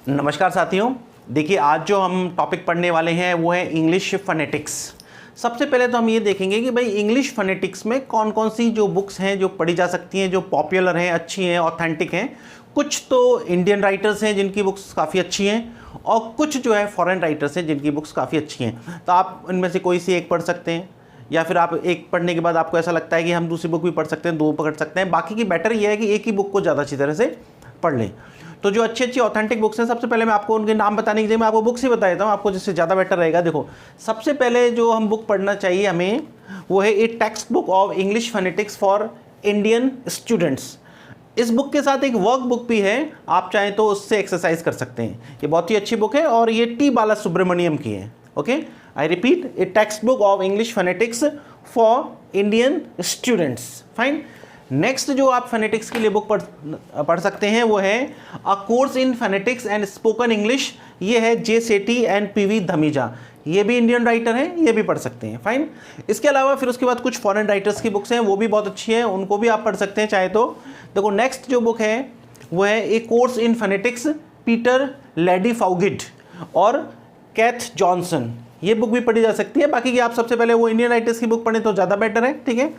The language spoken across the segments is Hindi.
नमस्कार साथियों। देखिए, आज जो हम टॉपिक पढ़ने वाले हैं वो है इंग्लिश फोनेटिक्स। सबसे पहले तो हम ये देखेंगे कि भाई इंग्लिश फोनेटिक्स में कौन कौन सी जो बुक्स हैं जो पढ़ी जा सकती हैं, जो पॉपुलर हैं, अच्छी हैं, ऑथेंटिक हैं। कुछ तो इंडियन राइटर्स हैं जिनकी बुक्स काफ़ी अच्छी हैं और कुछ जो है फॉरेन राइटर्स हैं जिनकी बुक्स काफ़ी अच्छी हैं। तो आप इनमें से कोई सी एक पढ़ सकते हैं, या फिर आप एक पढ़ने के बाद आपको ऐसा लगता है कि हम दूसरी बुक भी पढ़ सकते हैं, दो पढ़ सकते हैं। बाकी की बेटर ये है कि एक ही बुक को ज़्यादा अच्छी तरह से पढ़ लें। तो जो अच्छी अच्छी ऑथेंटिक बुक्स हैं, सबसे पहले मैं आपको उनके नाम बताने की जगह मैं आपको बुक्स ही बता देता हूँ, आपको जिससे ज़्यादा बेटर रहेगा। देखो, सबसे पहले जो हम बुक पढ़ना चाहिए हमें वो है ए text book of English phonetics for Indian students. इस बुक के साथ एक वर्क बुक भी है, आप चाहें तो उससे एक्सरसाइज कर सकते हैं। ये बहुत ही अच्छी बुक है और ये टी बाला सुब्रमण्यम की है। Okay, I repeat, A text book of English phonetics for Indian students. Fine. Next जो आप फोनेटिक्स के लिए बुक पढ़ सकते हैं वो है a course in phonetics and spoken English. ये है जे सेठी एंड पीवी धमीजा। ये भी इंडियन राइटर हैं, ये भी पढ़ सकते हैं। फाइन। इसके अलावा फिर उसके बाद कुछ फॉरेन राइटर्स की बुक्स हैं, वो भी बहुत अच्छी हैं, उनको भी आप पढ़ सकते हैं चाहे तो। देखो, नेक्स्ट जो बुक है वो है a course in phonetics, Peter Ladefoged और कैथ जॉनसन। ये बुक भी पढ़ी जा सकती है। बाकी की आप सबसे पहले वो इंडियन राइटर्स की बुक पढ़ें तो ज़्यादा बेटर है। ठीक है।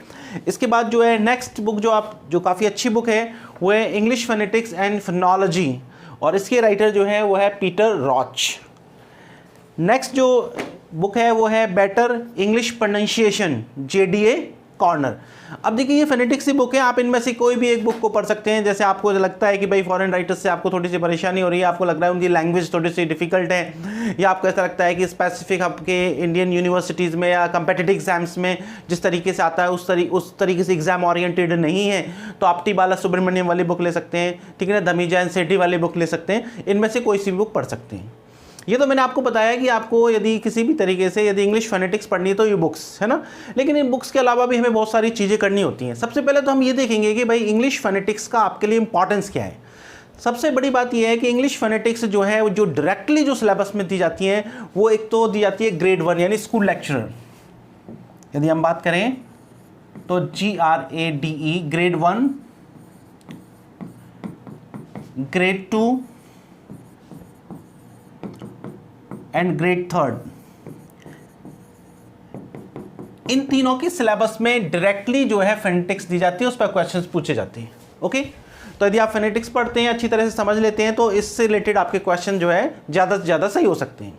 इसके बाद जो है नेक्स्ट बुक जो काफ़ी अच्छी बुक है वो है इंग्लिश फोनेटिक्स एंड फोनोलॉजी, और इसके राइटर जो है वो है पीटर रॉच। नेक्स्ट जो बुक है वो है better English pronunciation, JDA corner. अब देखिए, ये फोनेटिक्स की बुक है, आप इनमें से कोई भी एक बुक को पढ़ सकते हैं। जैसे आपको लगता है कि भाई फॉरेन राइटर्स से आपको थोड़ी सी परेशानी हो रही है, आपको लग रहा है उनकी लैंग्वेज थोड़ी सी डिफिकल्ट है, या आपको ऐसा लगता है कि स्पेसिफिक आपके इंडियन यूनिवर्सिटीज़ में या कंपेटिटिव एग्जाम्स में जिस तरीके से आता है उस तरीके से एग्जाम ओरिएंटेड नहीं है, तो आप टी बाला सुब्रमण्यम वाली बुक ले सकते हैं। ठीक है ना, धमीजा एंड सेठी वाली बुक ले सकते हैं। इनमें से कोई सी भी बुक पढ़ सकते हैं। ये तो मैंने आपको बताया कि आपको यदि किसी भी तरीके से यदि इंग्लिश फोनेटिक्स पढ़नी है तो ये बुक्स है ना, लेकिन इन बुक्स के अलावा भी हमें बहुत सारी चीज़ें करनी होती हैं। सबसे पहले तो हम ये देखेंगे कि भाई इंग्लिश फोनेटिक्स का आपके लिए इंपॉर्टेंस क्या है। सबसे बड़ी बात यह है कि इंग्लिश फोनेटिक्स जो है जो डायरेक्टली जो सिलेबस में दी जाती है वो एक तो दी जाती है ग्रेड 1 यानी स्कूल लेक्चरर। यदि हम बात करें तो GRADE grade 1, grade 2 and grade 3। इन तीनों की सिलेबस में डायरेक्टली जो है फोनेटिक्स दी जाती है, उस पर क्वेश्चंस पूछे जाते हैं। ओके, तो यदि आप फोनेटिक्स पढ़ते हैं, अच्छी तरह से समझ लेते हैं, तो इससे रिलेटेड आपके क्वेश्चन जो है ज़्यादा से ज़्यादा सही हो सकते हैं।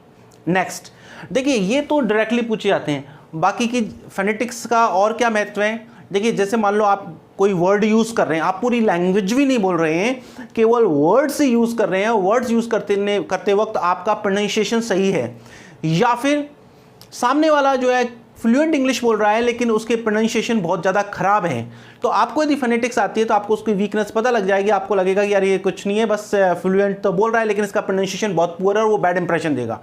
नेक्स्ट देखिए, ये तो डायरेक्टली पूछे जाते हैं। बाकी की फोनेटिक्स का और क्या महत्व है, देखिए जैसे मान लो आप कोई वर्ड यूज़ कर रहे हैं, आप पूरी लैंग्वेज भी नहीं बोल रहे हैं, केवल वर्ड्स ही यूज़ कर रहे हैं, वर्ड्स यूज़ करते वक्त आपका प्रोनाउंसिएशन सही है, या फिर सामने वाला जो है फ्लुएंट इंग्लिश बोल रहा है लेकिन उसके प्रोनाउंसिएशन बहुत ज़्यादा खराब है, तो आपको यदि फोनेटिक्स आती है तो आपको उसकी वीकनेस पता लग जाएगी। आपको लगेगा कि यार ये कुछ नहीं है, बस फ्लुएंट तो बोल रहा है लेकिन इसका प्रोनाउंसिएशन बहुत पुअर है और वो बैड इंप्रेशन देगा।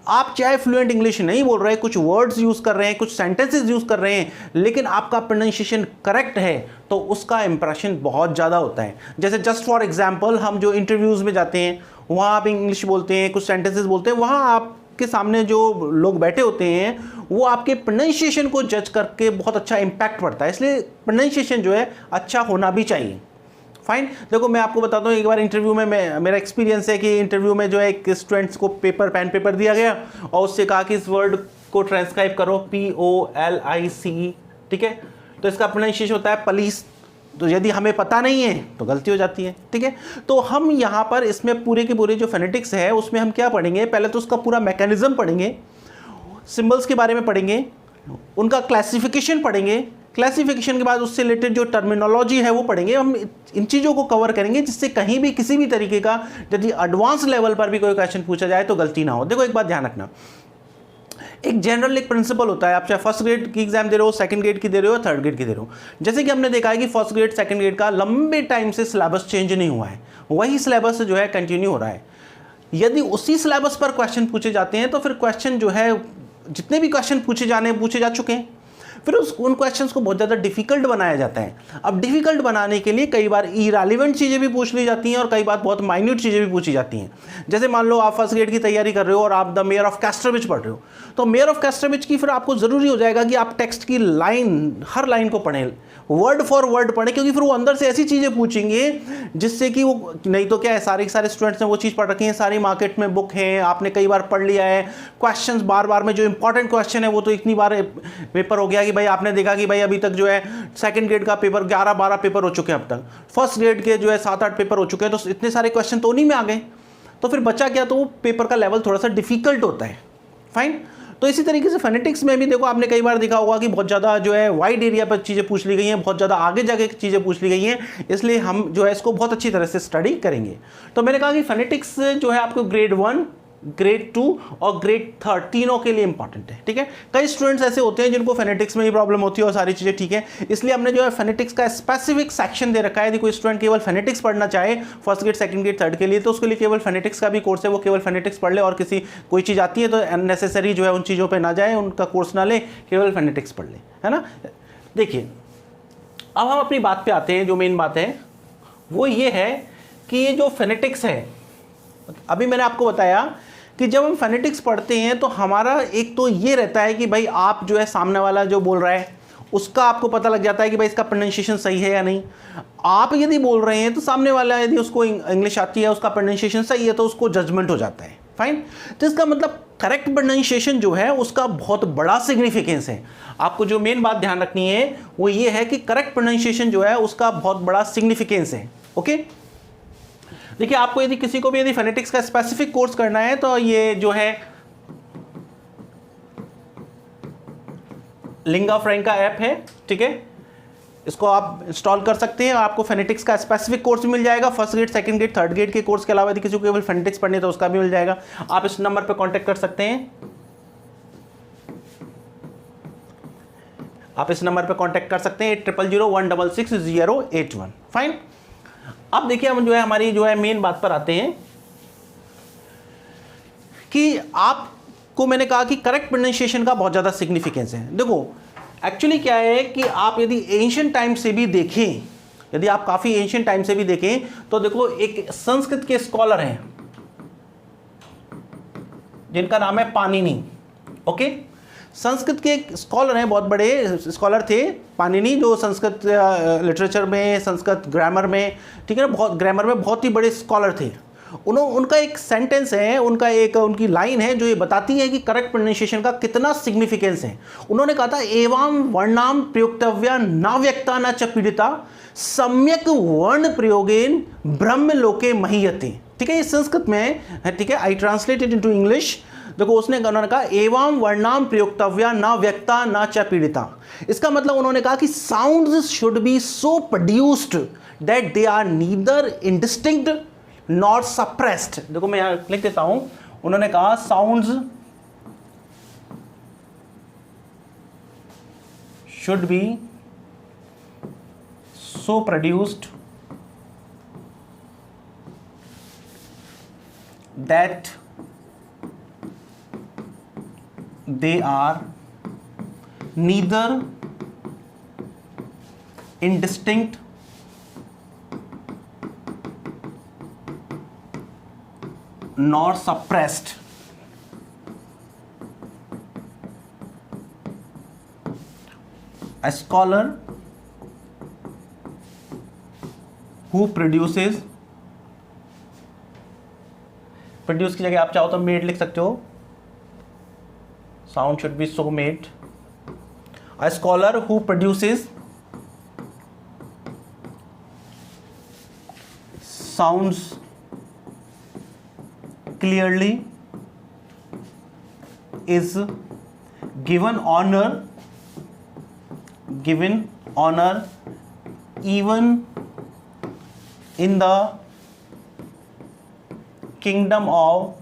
आप चाहे फ्लुएंट इंग्लिश नहीं बोल रहे हैं, कुछ वर्ड्स यूज़ कर रहे हैं, कुछ सेंटेंसेज यूज़ कर रहे हैं, लेकिन आपका प्रोनाउंसिएशन करेक्ट है, तो उसका इंप्रेशन बहुत ज़्यादा होता है। जैसे जस्ट फॉर एग्जाम्पल, हम जो इंटरव्यूज़ में जाते हैं वहाँ आप इंग्लिश बोलते हैं, कुछ सेंटेंसेज बोलते हैं, वहाँ आप के सामने जो लोग बैठे होते हैं वो आपके प्रोनाउंसिएशन को जज करके बहुत अच्छा इंपैक्ट पड़ता है, इसलिए प्रोनाउंसिएशन जो है अच्छा होना भी चाहिए। फाइन। देखो, मैं आपको बताता हूँ, एक बार इंटरव्यू में मेरा एक्सपीरियंस है कि इंटरव्यू में जो है एक स्टूडेंट्स को पेन पेपर दिया गया और उससे कहा कि इस वर्ड को ट्रांसक्राइब करो, POLICE। ठीक है, तो इसका प्रोनाउंसिएशन होता है पुलिस। तो यदि हमें पता नहीं है तो गलती हो जाती है। ठीक है, तो हम यहाँ पर इसमें पूरे के पूरे जो फोनेटिक्स है उसमें हम क्या पढ़ेंगे, पहले तो उसका पूरा मैकेनिज्म पढ़ेंगे, सिंबल्स के बारे में पढ़ेंगे, उनका क्लासिफिकेशन पढ़ेंगे, क्लासिफिकेशन के बाद उससे रिलेटेड जो टर्मिनोलॉजी है वो पढ़ेंगे। हम इन चीज़ों को कवर करेंगे जिससे कहीं भी किसी भी तरीके का यदि एडवांस लेवल पर भी कोई क्वेश्चन पूछा जाए तो गलती ना हो। देखो, एक बात ध्यान रखना, एक जनरल एक प्रिंसिपल होता है, आप चाहे फर्स्ट ग्रेड की एग्जाम दे रहे हो, सेकंड ग्रेड की दे रहे हो, थर्ड ग्रेड की दे रहे हो। जैसे कि हमने देखा है कि फर्स्ट ग्रेड सेकंड ग्रेड का लंबे टाइम से सिलेबस चेंज नहीं हुआ है, वही सिलेबस जो है कंटिन्यू हो रहा है। यदि उसी सिलेबस पर क्वेश्चन पूछे जाते हैं तो फिर क्वेश्चन जो है, जितने भी क्वेश्चन पूछे जा चुके हैं, फिर उन क्वेश्चंस को बहुत ज़्यादा डिफिकल्ट बनाया जाता है। अब डिफिकल्ट बनाने के लिए कई बार इररिलेवेंट चीज़ें भी पूछ ली जाती हैं और कई बार बहुत माइन्यूट चीज़ें भी पूछी जाती हैं। जैसे मान लो आप फर्स्ट ग्रेड की तैयारी कर रहे हो और आप द मेयर ऑफ कैस्टरविच पढ़ रहे हो, तो मेयर ऑफ कैस्टरविच की फिर आपको ज़रूरी हो जाएगा कि आप टेक्स्ट की लाइन, हर लाइन को पढ़ें, वर्ड फॉर वर्ड पढ़ें, क्योंकि फिर वो अंदर से ऐसी चीज़ें पूछेंगे जिससे कि वो, नहीं तो क्या है, सारे के सारे स्टूडेंट्स ने वो चीज़ पढ़ रखी है, सारी मार्केट में बुक है, आपने कई बार पढ़ लिया है, क्वेश्चंस बार बार में जो इंपॉर्टेंट क्वेश्चन है वो तो इतनी बार पेपर हो गया कि भाई आपने देखा कि भाई अभी तक जो है सेकंड ग्रेड का पेपर 11-12 पेपर हो चुके हैं, अब तक फर्स्ट ग्रेड के जो है 7-8 पेपर हो चुके हैं, तो इतने सारे क्वेश्चन तो उन्हीं में आ गए, तो फिर बचा क्या, तो वो पेपर का लेवल थोड़ा सा डिफिकल्ट होता है। फाइन। तो इसी तरीके से फोनेटिक्स में भी देखो, आपने कई बार देखा होगा कि बहुत ज़्यादा जो है वाइड एरिया पर चीज़ें पूछ ली गई हैं, बहुत ज़्यादा आगे जाके चीज़ें पूछ ली गई हैं, इसलिए हम जो है इसको बहुत अच्छी तरह से स्टडी करेंगे। तो मैंने कहा कि फोनेटिक्स जो है आपको ग्रेड 1, ग्रेड 2 और ग्रेड 3 तीनों के लिए इंपॉर्टेंट है। ठीक है, कई स्टूडेंट्स ऐसे होते हैं जिनको फोनेटिक्स में ही प्रॉब्लम होती है और सारी चीज़ें ठीक है, इसलिए हमने जो है फोनेटिक्स का स्पेसिफिक सेक्शन दे रखा है। यदि कोई स्टूडेंट केवल फोनेटिक्स पढ़ना चाहे first grade, second grade, third के लिए, तो उसके लिए केवल फोनेटिक्स का भी कोर्स है, वो केवल फोनेटिक्स पढ़ ले और किसी कोई चीज़ आती है तो अननेसेसरी जो है उन चीज़ों पर ना जाए, उनका कोर्स ना ले, केवल फोनेटिक्स पढ़ ले, है ना। देखिए, अब हम अपनी बात पे आते हैं। जो मेन बात है वो ये है कि ये जो फोनेटिक्स है, अभी मैंने आपको बताया कि जब हम फोनेटिक्स पढ़ते हैं तो हमारा एक तो ये रहता है कि भाई आप जो है सामने वाला जो बोल रहा है उसका आपको पता लग जाता है कि भाई इसका प्रोनाउंसिएशन सही है या नहीं। आप यदि बोल रहे हैं तो सामने वाला यदि उसको इंग्लिश आती है, उसका प्रोनाउंसिएशन सही है, तो उसको जजमेंट हो जाता है। फाइन। तो इसका मतलब करेक्ट प्रोनाउंसिएशन जो है उसका बहुत बड़ा सिग्निफिकेंस है। आपको जो मेन बात ध्यान रखनी है वो ये है कि करेक्ट प्रोनाउंसिएशन जो है उसका बहुत बड़ा सिग्निफिकेंस है। ओके, देखिए, आपको यदि किसी को भी यदि फोनेटिक्स का स्पेसिफिक कोर्स करना है तो ये जो है लिंगा फ्रैंका ऐप है, ठीक है, इसको आप इंस्टॉल कर सकते हैं। आपको फोनेटिक्स का स्पेसिफिक कोर्स भी मिल जाएगा, first grade, second grade, third grade के कोर्स के अलावा यदि किसी को केवल फोनेटिक्स पढ़नी है तो उसका भी मिल जाएगा। आप इस नंबर पर कांटेक्ट कर सकते हैं, आप इस नंबर पर कांटेक्ट कर सकते हैं 8001666081। फाइन। अब देखिए, हम जो है हमारी जो है मेन बात पर आते हैं कि आपको मैंने कहा कि करेक्ट प्रोनाउंसिएशन का बहुत ज़्यादा सिग्निफिकेंस है। देखो, एक्चुअली क्या है कि आप यदि एंशिएंट टाइम से भी देखें, यदि आप काफ़ी एंशिएंट टाइम से भी देखें तो देखो, एक संस्कृत के स्कॉलर हैं जिनका नाम है पाणिनि। ओके, संस्कृत के स्कॉलर हैं, बहुत बड़े स्कॉलर थे पाणिनि, जो संस्कृत लिटरेचर में, संस्कृत ग्रामर में, ठीक है ना, बहुत ग्रामर में बहुत ही बड़े स्कॉलर थे। उनका एक सेंटेंस है, उनकी लाइन है जो ये बताती है कि करेक्ट प्रोनाउंसिएशन का कितना सिग्निफिकेंस है। उन्होंने कहा था, एवं वर्णाम प्रयुक्तव्या न व्यक्ता न च पीड़िता सम्यक वर्ण प्रयोगेन ब्रह्म लोके महीयते। ठीक है, ये संस्कृत में है, ठीक है, आई ट्रांसलेटेड इनटू इंग्लिश। देखो, उन्होंने कहा एवं वर्णाम प्रयुक्तव्या न व्यक्ता न च पीड़िता। इसका मतलब उन्होंने कहा कि sounds should be so produced that they are neither indistinct not suppressed. देखो, मैं यहां लिख देता हूं, उन्होंने कहा sounds should be so produced that they are neither indistinct nor suppressed. A scholar who produce की जगह आप चाहो तो मेड लिख सकते हो, sound should be so made. A scholar who produces sounds clearly is given honor even in the kingdom of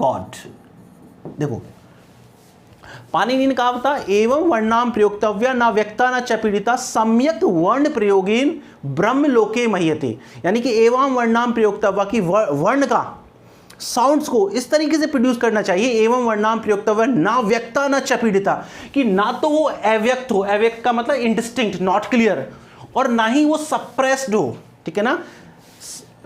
God. देखो, पाणिनि ने कहा था, एवं वर्णाम प्रयोक्तव्या न व्यक्ता न च पीड़िता सम्यक वर्ण प्रयोगेन ब्रह्म लोके मह्यते। यानी कि एवं वर्णाम प्रयोक्तव्या की वर्ण का साउंड्स को इस तरीके से प्रोड्यूस करना चाहिए, एवं वर्णाम प्रयोक्तव्य ना व्यक्ता ना च पीड़िता, कि ना तो वो अव्यक्त हो, अव्यक्त का मतलब इंडिस्टिंक्ट, नॉट क्लियर, और ना ही वो सप्रेस्ड हो, ठीक है ना।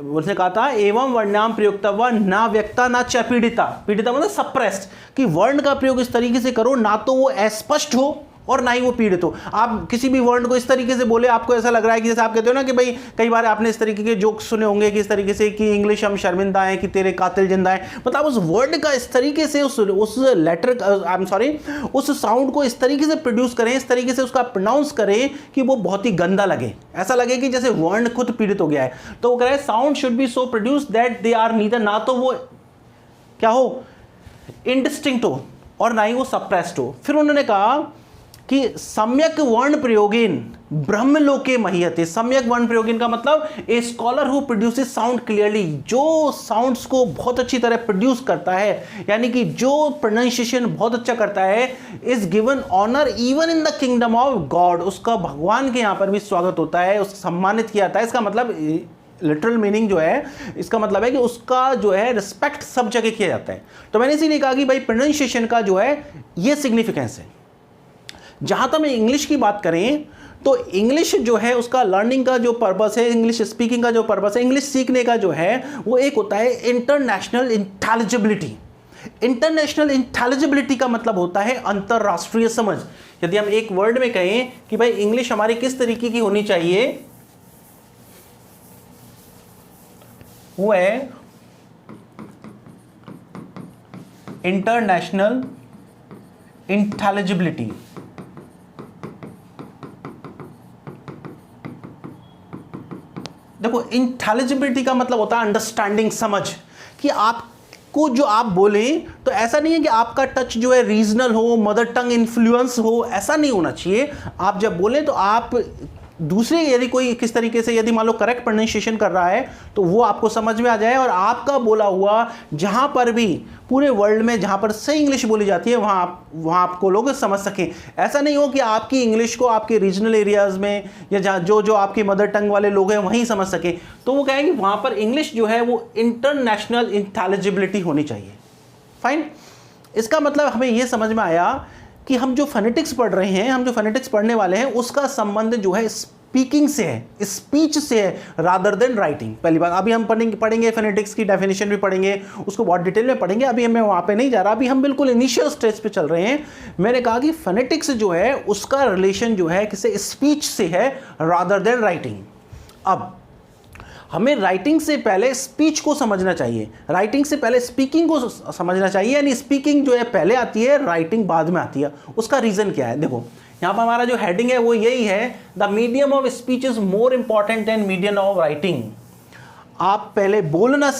उसने कहा था एवं वर्णाम प्रयोक्तव्य ना व्यक्ता ना च पीड़िता, पीड़िता मतलब सप्रेस्ड, कि वर्ण का प्रयोग इस तरीके से करो ना तो वो अस्पष्ट हो और ना ही वो पीड़ित हो। आप किसी भी वर्ण को इस तरीके से बोले, आपको ऐसा लग रहा है कि जैसे आप कहते हो ना कि भाई कई बार आपने इस तरीके के जोक्स सुने होंगे कि इस तरीके से कि इंग्लिश हम शर्मिंदा हैं, कि तेरे कातिल जिंदा है, मतलब उस वर्ड का इस तरीके से उस लेटर आई एम सॉरी उस साउंड को इस तरीके से प्रोड्यूस करें, इस तरीके से उसका प्रोनाउंस करें कि वो बहुत ही गंदा लगे, ऐसा लगे कि जैसे वर्ण खुद पीड़ित हो गया है। तो वो कह रहे हैं sound should be so produced that they are neither, ना तो वो क्या हो इंडिस्टिंक्ट हो और ना ही वो सप्रेस्ड हो। फिर उन्होंने कहा कि सम्यक वर्ण प्रयोगेन ब्रह्मलोके महीयते, सम्यक वर्ण प्रयोगेन का मतलब a scholar who produces sound clearly, जो साउंड्स को बहुत अच्छी तरह प्रोड्यूस करता है, यानी कि जो प्रोनाउंसिएशन बहुत अच्छा करता है, is given honour even in the kingdom of God, उसका भगवान के यहाँ पर भी स्वागत होता है, उसको सम्मानित किया जाता है। इसका मतलब लिटरल मीनिंग जो है, इसका मतलब है कि उसका जो है रिस्पेक्ट सब जगह किया जाता है। तो मैंने इसीलिए कहा कि भाई प्रोनाउंसिएशन का जो है ये सिग्निफिकेंस है। जहां तक हम इंग्लिश की बात करें तो इंग्लिश जो है उसका लर्निंग का जो पर्पस है, इंग्लिश स्पीकिंग का जो पर्पस है, इंग्लिश सीखने का जो है वो एक होता है इंटरनेशनल इंटेलिजिबिलिटी। इंटरनेशनल इंटेलिजिबिलिटी का मतलब होता है अंतरराष्ट्रीय समझ। यदि हम एक वर्ड में कहें कि भाई इंग्लिश हमारी किस तरीके की होनी चाहिए, वो है इंटरनेशनल इंटेलिजिबिलिटी। देखो इंटेलिजिबिलिटी का मतलब होता है अंडरस्टैंडिंग, समझ, कि आपको जो आप बोले तो ऐसा नहीं है कि आपका टच जो है रीजनल हो, मदर टंग इन्फ्लुएंस हो, ऐसा नहीं होना चाहिए। आप जब बोले तो आप दूसरे यदि कोई किस तरीके से यदि मान लो करेक्ट प्रोनाउंसिएशन कर रहा है तो वो आपको समझ में आ जाए, और आपका बोला हुआ जहां पर भी पूरे वर्ल्ड में जहां पर सही इंग्लिश बोली जाती है वहां आपको लोग समझ सकें। ऐसा नहीं हो कि आपकी इंग्लिश को आपके रीजनल एरियाज में या जहाँ जो आपके मदर टंग वाले लोग हैं वहीं समझ सकें। तो वो कहेंगे वहां पर इंग्लिश जो है वो इंटरनेशनल इंटेलिजिबिलिटी होनी चाहिए। फाइन, इसका मतलब हमें यह समझ में आया कि हम जो फोनेटिक्स पढ़ रहे हैं, हम जो फोनेटिक्स पढ़ने वाले हैं, उसका संबंध जो है स्पीकिंग से है, स्पीच से है, रादर देन राइटिंग। पहली बात, अभी हम पढ़ेंगे फोनेटिक्स की डेफिनेशन भी पढ़ेंगे, उसको बहुत डिटेल में पढ़ेंगे, अभी मैं वहाँ पे नहीं जा रहा, अभी हम बिल्कुल इनिशियल स्टेज पे चल रहे हैं। मैंने कहा कि फोनेटिक्स जो है उसका रिलेशन जो है किसी स्पीच से है रादर देन राइटिंग। अब हमें राइटिंग से पहले स्पीच को समझना चाहिए, राइटिंग से पहले स्पीकिंग को समझना चाहिए, यानी स्पीकिंग जो है पहले आती है, राइटिंग बाद में आती है। उसका रीज़न क्या है? देखो यहाँ पर हमारा जो हेडिंग है वो यही है, the medium of speech is more important than medium of writing. आप पहले बोलना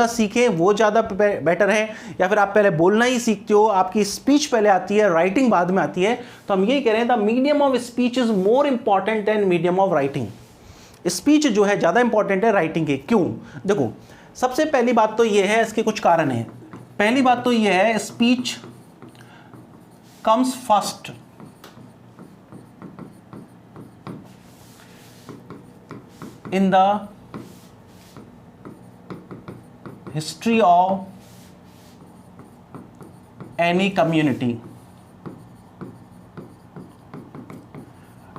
सीखें, वो ज़्यादा बेटर है, या फिर आप पहले बोलना ही सीखते हो, आपकी स्पीच पहले आती है, राइटिंग बाद में आती है। तो हम यही कह रहे हैं the medium of speech is more important than medium of writing. Speech जो है ज़्यादा इंपॉर्टेंट है राइटिंग के। क्यों? देखो सबसे पहली बात तो ये है, इसके कुछ कारण हैं। पहली बात तो ये है, speech comes first in the history of any community.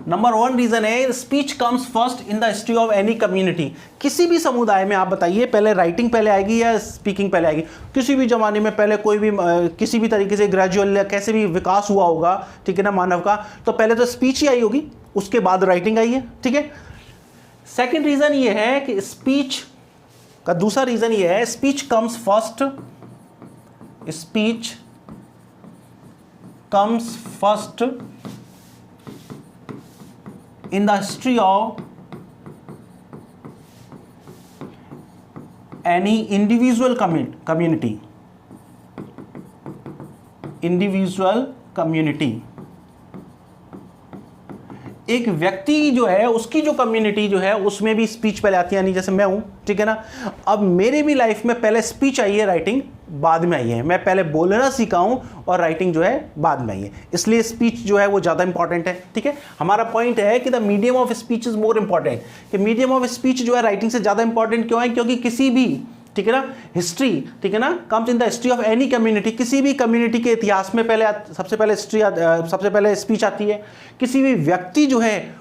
Number one reason है, speech comes first in the history of any community. किसी भी समुदाय में आप बताइए पहले राइटिंग पहले आएगी या स्पीकिंग पहले आएगी? किसी भी जमाने में पहले कोई भी किसी भी तरीके से ग्रेजुअल या कैसे भी विकास हुआ होगा, ठीक है ना, मानव का, तो पहले तो स्पीच ही आई होगी, उसके बाद राइटिंग आई है, ठीक है। सेकेंड रीजन ये है कि स्पीच का दूसरा रीजन ये है, speech comes first, speech comes first in the history of any individual community, एक व्यक्ति जो है उसकी जो कम्युनिटी जो है उसमें भी स्पीच पहले आती है, यानी जैसे मैं हूं, ठीक है ना। अब मेरे भी लाइफ में पहले स्पीच आई है राइटिंग बाद में आई है, मैं पहले बोलना सीखा हूं और राइटिंग जो है बाद में आई है, इसलिए स्पीच जो है वो ज़्यादा इंपॉर्टेंट है। ठीक है, हमारा पॉइंट है कि the medium of speech is more important, कि मीडियम ऑफ स्पीच जो है राइटिंग से ज़्यादा इंपॉर्टेंट क्यों है, क्योंकि किसी भी, ठीक है ना, हिस्ट्री, ठीक है ना, comes in the history of any community, किसी भी कम्युनिटी के इतिहास में पहले सबसे पहले स्पीच आती है। किसी भी व्यक्ति जो है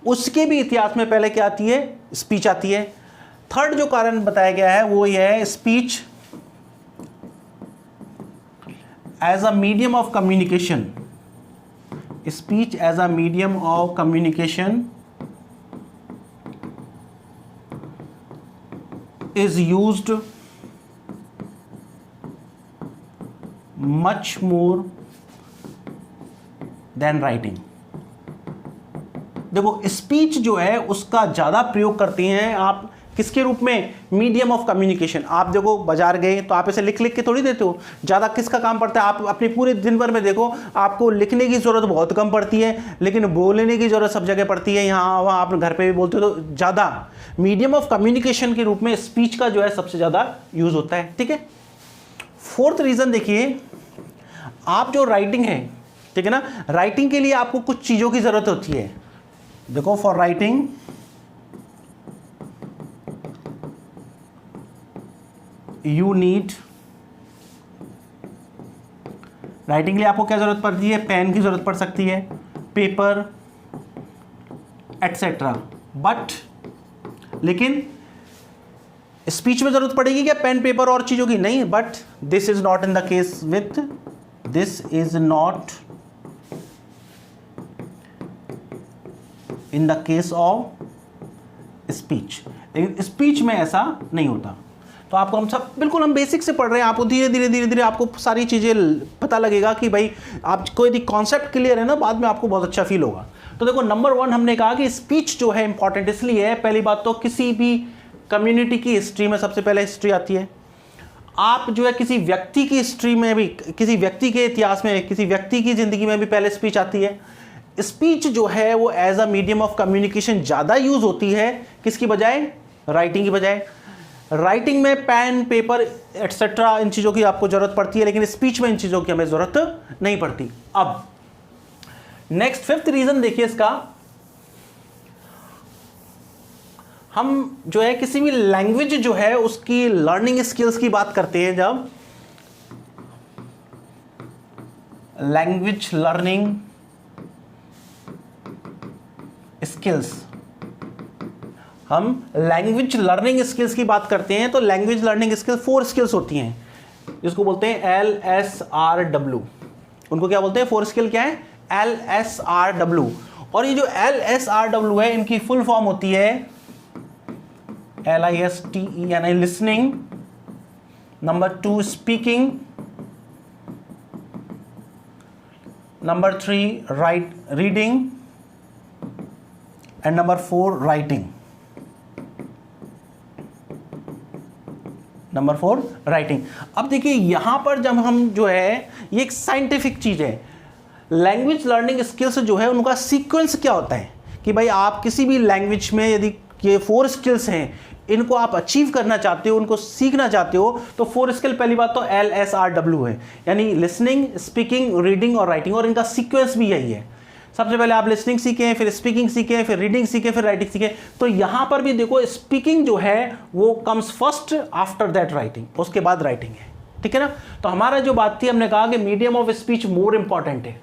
उसके भी इतिहास में पहले क्या आती है, स्पीच आती है। थर्ड जो कारण बताया गया है वो ये है, speech as a medium of communication, speech as a medium of communication is used much more than writing। देखो स्पीच जो है उसका ज़्यादा प्रयोग करते हैं आप किसके रूप में, मीडियम ऑफ कम्युनिकेशन। आप देखो बाजार गए तो आप इसे लिख लिख के थोड़ी देते हो, ज़्यादा किसका काम पड़ता है, आप अपने पूरे दिन भर में देखो आपको लिखने की ज़रूरत बहुत कम पड़ती है, लेकिन बोलने की ज़रूरत सब जगह पड़ती है, यहाँ वहाँ आप घर पे भी बोलते हो तो ज़्यादा मीडियम ऑफ कम्युनिकेशन के रूप में स्पीच का जो है सबसे ज़्यादा यूज़ होता है। ठीक है, फोर्थ रीज़न देखिए, आप जो राइटिंग है, ठीक है ना, राइटिंग के लिए आपको कुछ चीज़ों की ज़रूरत होती है। देखो for writing you need, writing के लिए आपको क्या जरूरत पड़ती है, पेन की जरूरत पड़ सकती है, पेपर एटसेट्रा। बट लेकिन स्पीच में जरूरत पड़ेगी क्या पेन पेपर और चीजों की, नहीं। But this is not in the case with, this is not in the case of speech. लेकिन स्पीच में ऐसा नहीं होता। तो आपको हम सब बिल्कुल हम बेसिक से पढ़ रहे हैं, आपको धीरे धीरे आपको सारी चीज़ें पता लगेगा कि भाई आपको यदि कॉन्सेप्ट क्लियर है ना, बाद में आपको बहुत अच्छा फील होगा। तो देखो नंबर 1 हमने कहा कि स्पीच जो है इंपॉर्टेंट इसलिए है, पहली बात तो किसी भी कम्युनिटी की हिस्ट्री में सबसे पहले हिस्ट्री आती है। आप जो है किसी व्यक्ति की हिस्ट्री में भी, किसी व्यक्ति के इतिहास में, किसी व्यक्ति की ज़िंदगी में भी पहले स्पीच आती है। स्पीच जो है वो as a medium of communication ज़्यादा यूज़ होती है किसकी बजाय, राइटिंग की बजाय। राइटिंग में पेन पेपर एटसेट्रा इन चीज़ों की आपको ज़रूरत पड़ती है, लेकिन स्पीच में इन चीज़ों की हमें ज़रूरत नहीं पड़ती। अब नेक्स्ट 5th रीज़न देखिए इसका, हम जो है किसी भी लैंग्वेज जो है उसकी लर्निंग स्किल्स की बात करते हैं, जब लैंग्वेज लर्निंग स्किल्स, हम लैंग्वेज लर्निंग स्किल्स की बात करते हैं तो लैंग्वेज लर्निंग स्किल्स 4 स्किल्स होती हैं, जिसको बोलते हैं LSRW। उनको क्या बोलते हैं, 4 स्किल क्या है, LSRW। और ये जो LSRW है इनकी फुल फॉर्म होती है LISTE यानी listening, number 2 speaking, number 3 reading and number 4 writing. Number 4 writing. अब देखिए यहां पर जब हम जो है ये एक साइंटिफिक चीज है, लैंग्वेज लर्निंग स्किल्स जो है उनका सीक्वेंस क्या होता है कि भाई आप किसी भी लैंग्वेज में यदि ये 4 स्किल्स हैं इनको आप अचीव करना चाहते हो, उनको सीखना चाहते हो, तो 4 स्किल पहली बात तो LSRW है, यानी लिसनिंग, स्पीकिंग, रीडिंग और राइटिंग, और इनका सीक्वेंस भी यही है। सबसे पहले आप लिसनिंग सीखें, फिर स्पीकिंग सीखें, फिर रीडिंग सीखें, फिर राइटिंग सीखें। तो यहां पर भी देखो स्पीकिंग जो है वो comes first, after that writing, उसके बाद राइटिंग है। ठीक है ना, तो हमारा जो बात थी, हमने कहा कि medium of speech more important है।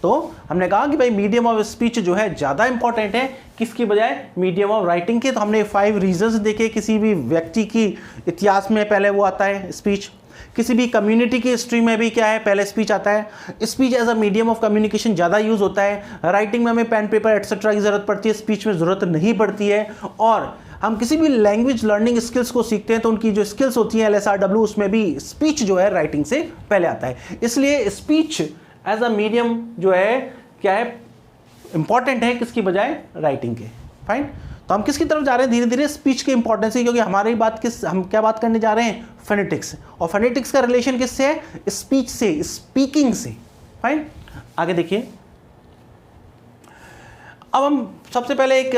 तो हमने कहा कि भाई मीडियम ऑफ स्पीच जो है ज़्यादा इंपॉर्टेंट है किसकी बजाय, मीडियम ऑफ राइटिंग के। तो हमने 5 रीजंस देखे, किसी भी व्यक्ति की इतिहास में पहले वो आता है स्पीच, किसी भी कम्युनिटी की हिस्ट्री में भी क्या है, पहले स्पीच आता है। Speech as a medium of communication ज़्यादा यूज़ होता है। राइटिंग में हमें पेन पेपर एटसेट्रा की ज़रूरत पड़ती है, स्पीच में ज़रूरत नहीं पड़ती है। और हम किसी भी लैंग्वेज लर्निंग स्किल्स को सीखते हैं तो उनकी जो स्किल्स होती हैं LSRW, उसमें भी स्पीच जो है राइटिंग से पहले आता है। इसलिए स्पीच एज अ मीडियम जो है क्या है, इंपॉर्टेंट है किसकी बजाय, राइटिंग के। फाइन, तो हम किसकी तरफ जा रहे हैं धीरे धीरे, स्पीच के इंपॉर्टेंस से, क्योंकि हमारी बात हम क्या बात करने जा रहे हैं, फोनेटिक्स। और फोनेटिक्स का रिलेशन किससे है, स्पीच से, स्पीकिंग से। फाइन, आगे देखिए। अब हम सबसे पहले एक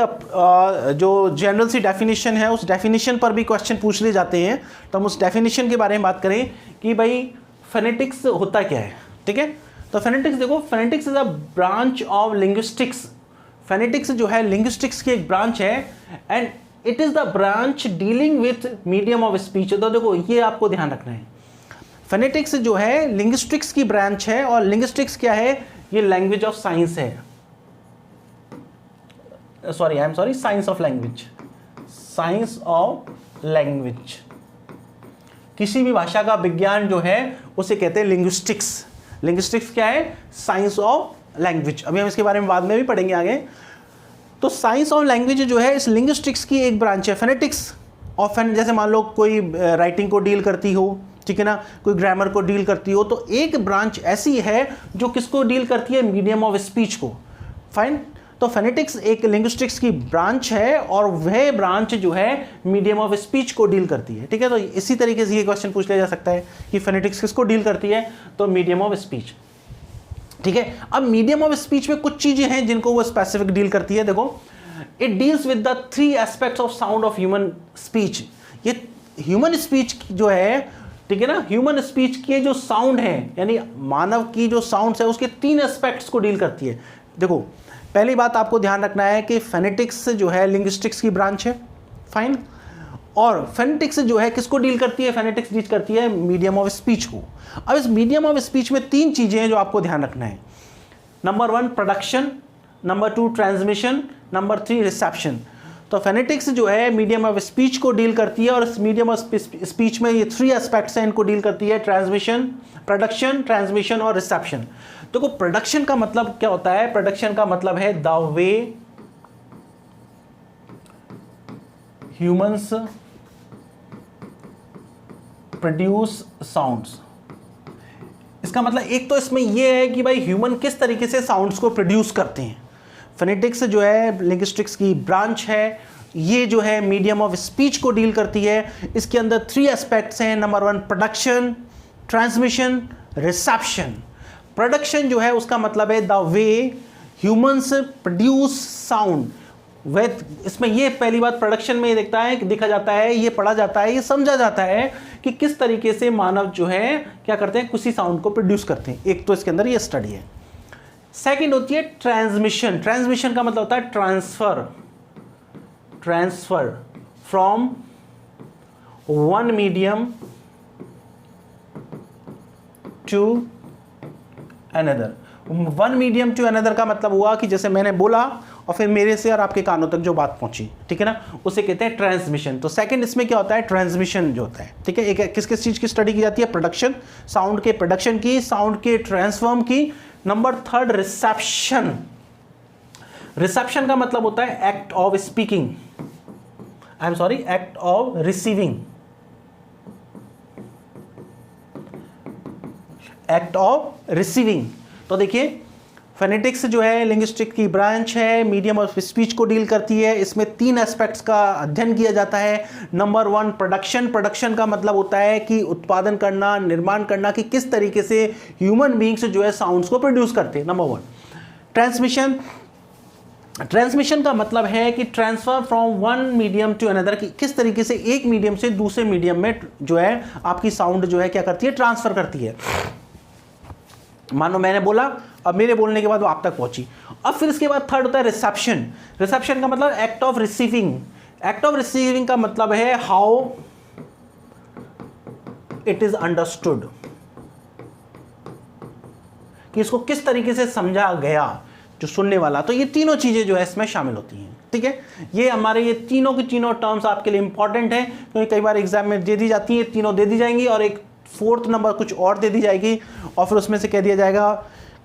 जो जनरल सी डेफिनेशन है उस डेफिनेशन पर भी क्वेश्चन पूछ ले जाते हैं, तो हम उस डेफिनेशन के बारे में बात करें कि भाई फोनेटिक्स होता क्या है। ठीक है, तो फोनेटिक्स देखो, phonetics is a branch of linguistics. Phonetics जो है लिंग्विस्टिक्स की एक ब्रांच है and it is the branch dealing with medium of speech. तो देखो ये आपको ध्यान रखना है, फोनेटिक्स जो है लिंग्विस्टिक्स की ब्रांच है और लिंग्विस्टिक्स क्या है, ये लैंग्वेज ऑफ साइंस है, sorry I am sorry, science of language, science of language. किसी भी भाषा का विज्ञान जो है उसे कहते हैं लिंग्विस्टिक्स। लिंग्विस्टिक्स क्या है, साइंस ऑफ लैंग्वेज। अभी हम इसके बारे में बाद में भी पढ़ेंगे आगे। तो साइंस ऑफ लैंग्वेज जो है इस लिंग्विस्टिक्स की एक ब्रांच है। फोनेटिक्स और जैसे मान लो कोई राइटिंग को डील करती हो, ठीक है ना, कोई ग्रामर को डील करती हो, तो एक ब्रांच ऐसी है जो किसको डील करती है, मीडियम ऑफ स्पीच को। फाइन, तो फोनेटिक्स एक लिंग्विस्टिक्स की ब्रांच है और वह ब्रांच जो है मीडियम ऑफ स्पीच को डील करती है। ठीक है, तो इसी तरीके से ये क्वेश्चन पूछ लिया जा सकता है कि फोनेटिक्स किसको डील करती है, तो मीडियम ऑफ स्पीच। ठीक है, अब मीडियम ऑफ स्पीच में कुछ चीजें हैं जिनको वो स्पेसिफिक डील करती है। देखो, it deals with the 3 aspects of sound of human speech. ये ह्यूमन स्पीच जो है, ठीक है ना, ह्यूमन स्पीच के जो साउंड है यानी मानव की जो साउंड्स है उसके 3 एस्पेक्ट्स को डील करती है। देखो, पहली बात आपको ध्यान रखना है कि फोनेटिक्स जो है लिंग्विस्टिक्स की ब्रांच है। फाइन, और फोनेटिक्स जो है किसको डील करती है, फोनेटिक्स डील करती है मीडियम ऑफ स्पीच को। अब इस मीडियम ऑफ स्पीच में 3 चीजें हैं जो आपको ध्यान रखना है। Number 1 production, number 2 transmission, number 3 reception. तो फोनेटिक्स जो है मीडियम ऑफ स्पीच को डील करती है और इस मीडियम ऑफ स्पीच में ये 3 एस्पेक्ट्स हैं, इनको डील करती है, ट्रांसमिशन, प्रोडक्शन, ट्रांसमिशन और रिसेप्शन। तो प्रोडक्शन का मतलब क्या होता है, प्रोडक्शन का मतलब है the way humans produce sounds. इसका मतलब एक तो इसमें यह है कि भाई ह्यूमन किस तरीके से साउंड्स को प्रोड्यूस करते हैं। फोनेटिक्स जो है लिंग्विस्टिक्स की ब्रांच है, ये जो है मीडियम ऑफ स्पीच को डील करती है। इसके अंदर 3 एस्पेक्ट्स हैं। Number 1 production, transmission, reception. Production जो है उसका मतलब है the way humans produce sound. वह इसमें ये पहली बात प्रोडक्शन में ये देखा जाता है, ये पढ़ा जाता है, ये समझा जाता है कि किस तरीके से मानव जो है क्या करते हैं, किसी साउंड को प्रोड्यूस करते हैं। एक तो इसके अंदर ये स्टडी है। सेकंड होती है ट्रांसमिशन। ट्रांसमिशन का मतलब होता है transfer from one medium to another. One medium to another का मतलब हुआ कि जैसे मैंने बोला और फिर मेरे से और आपके कानों तक जो बात पहुंची, ठीक है ना, उसे कहते हैं ट्रांसमिशन। तो सेकंड इसमें क्या होता है, ट्रांसमिशन जो होता है। ठीक है, एक किस किस चीज की स्टडी की जाती है, प्रोडक्शन, साउंड के प्रोडक्शन की, साउंड के ट्रांसफॉर्म की। Number 3 reception. रिसेप्शन का मतलब होता है act of speaking, I am sorry, act of receiving, act of receiving. तो देखिए फोनेटिक्स जो है लिंग्विस्टिक की ब्रांच है, मीडियम ऑफ स्पीच को डील करती है। इसमें 3 एस्पेक्ट्स का अध्ययन किया जाता है। Number 1 production. प्रोडक्शन का मतलब होता है कि उत्पादन करना, निर्माण करना, कि किस तरीके से ह्यूमन बीइंग्स जो है साउंड्स को प्रोड्यूस करते हैं, नंबर 1। ट्रांसमिशन। ट्रांसमिशन का मतलब है कि transfer from one medium to another, कि किस तरीके से एक मीडियम से दूसरे मीडियम में जो है आपकी साउंड जो है क्या करती है, ट्रांसफर करती है। मानो मैंने बोला, अब मेरे बोलने के बाद वो आप तक पहुंची। अब फिर इसके बाद 3rd होता है रिसेप्शन। रिसेप्शन का मतलब act of receiving. Act of receiving का मतलब है हाउ इट इज अंडरस्टूड, कि इसको किस तरीके से समझा गया जो सुनने वाला। तो ये तीनों चीजें जो है इसमें शामिल होती हैं। ठीक है, ये हमारे ये तीनों की तीनों टर्म्स आपके लिए इंपॉर्टेंट है, क्योंकि कई बार एग्जाम में दे दी जाती है, तीनों दे दी जाएंगी और एक 4th नंबर कुछ और दे दी जाएगी और फिर उसमें से कह दिया जाएगा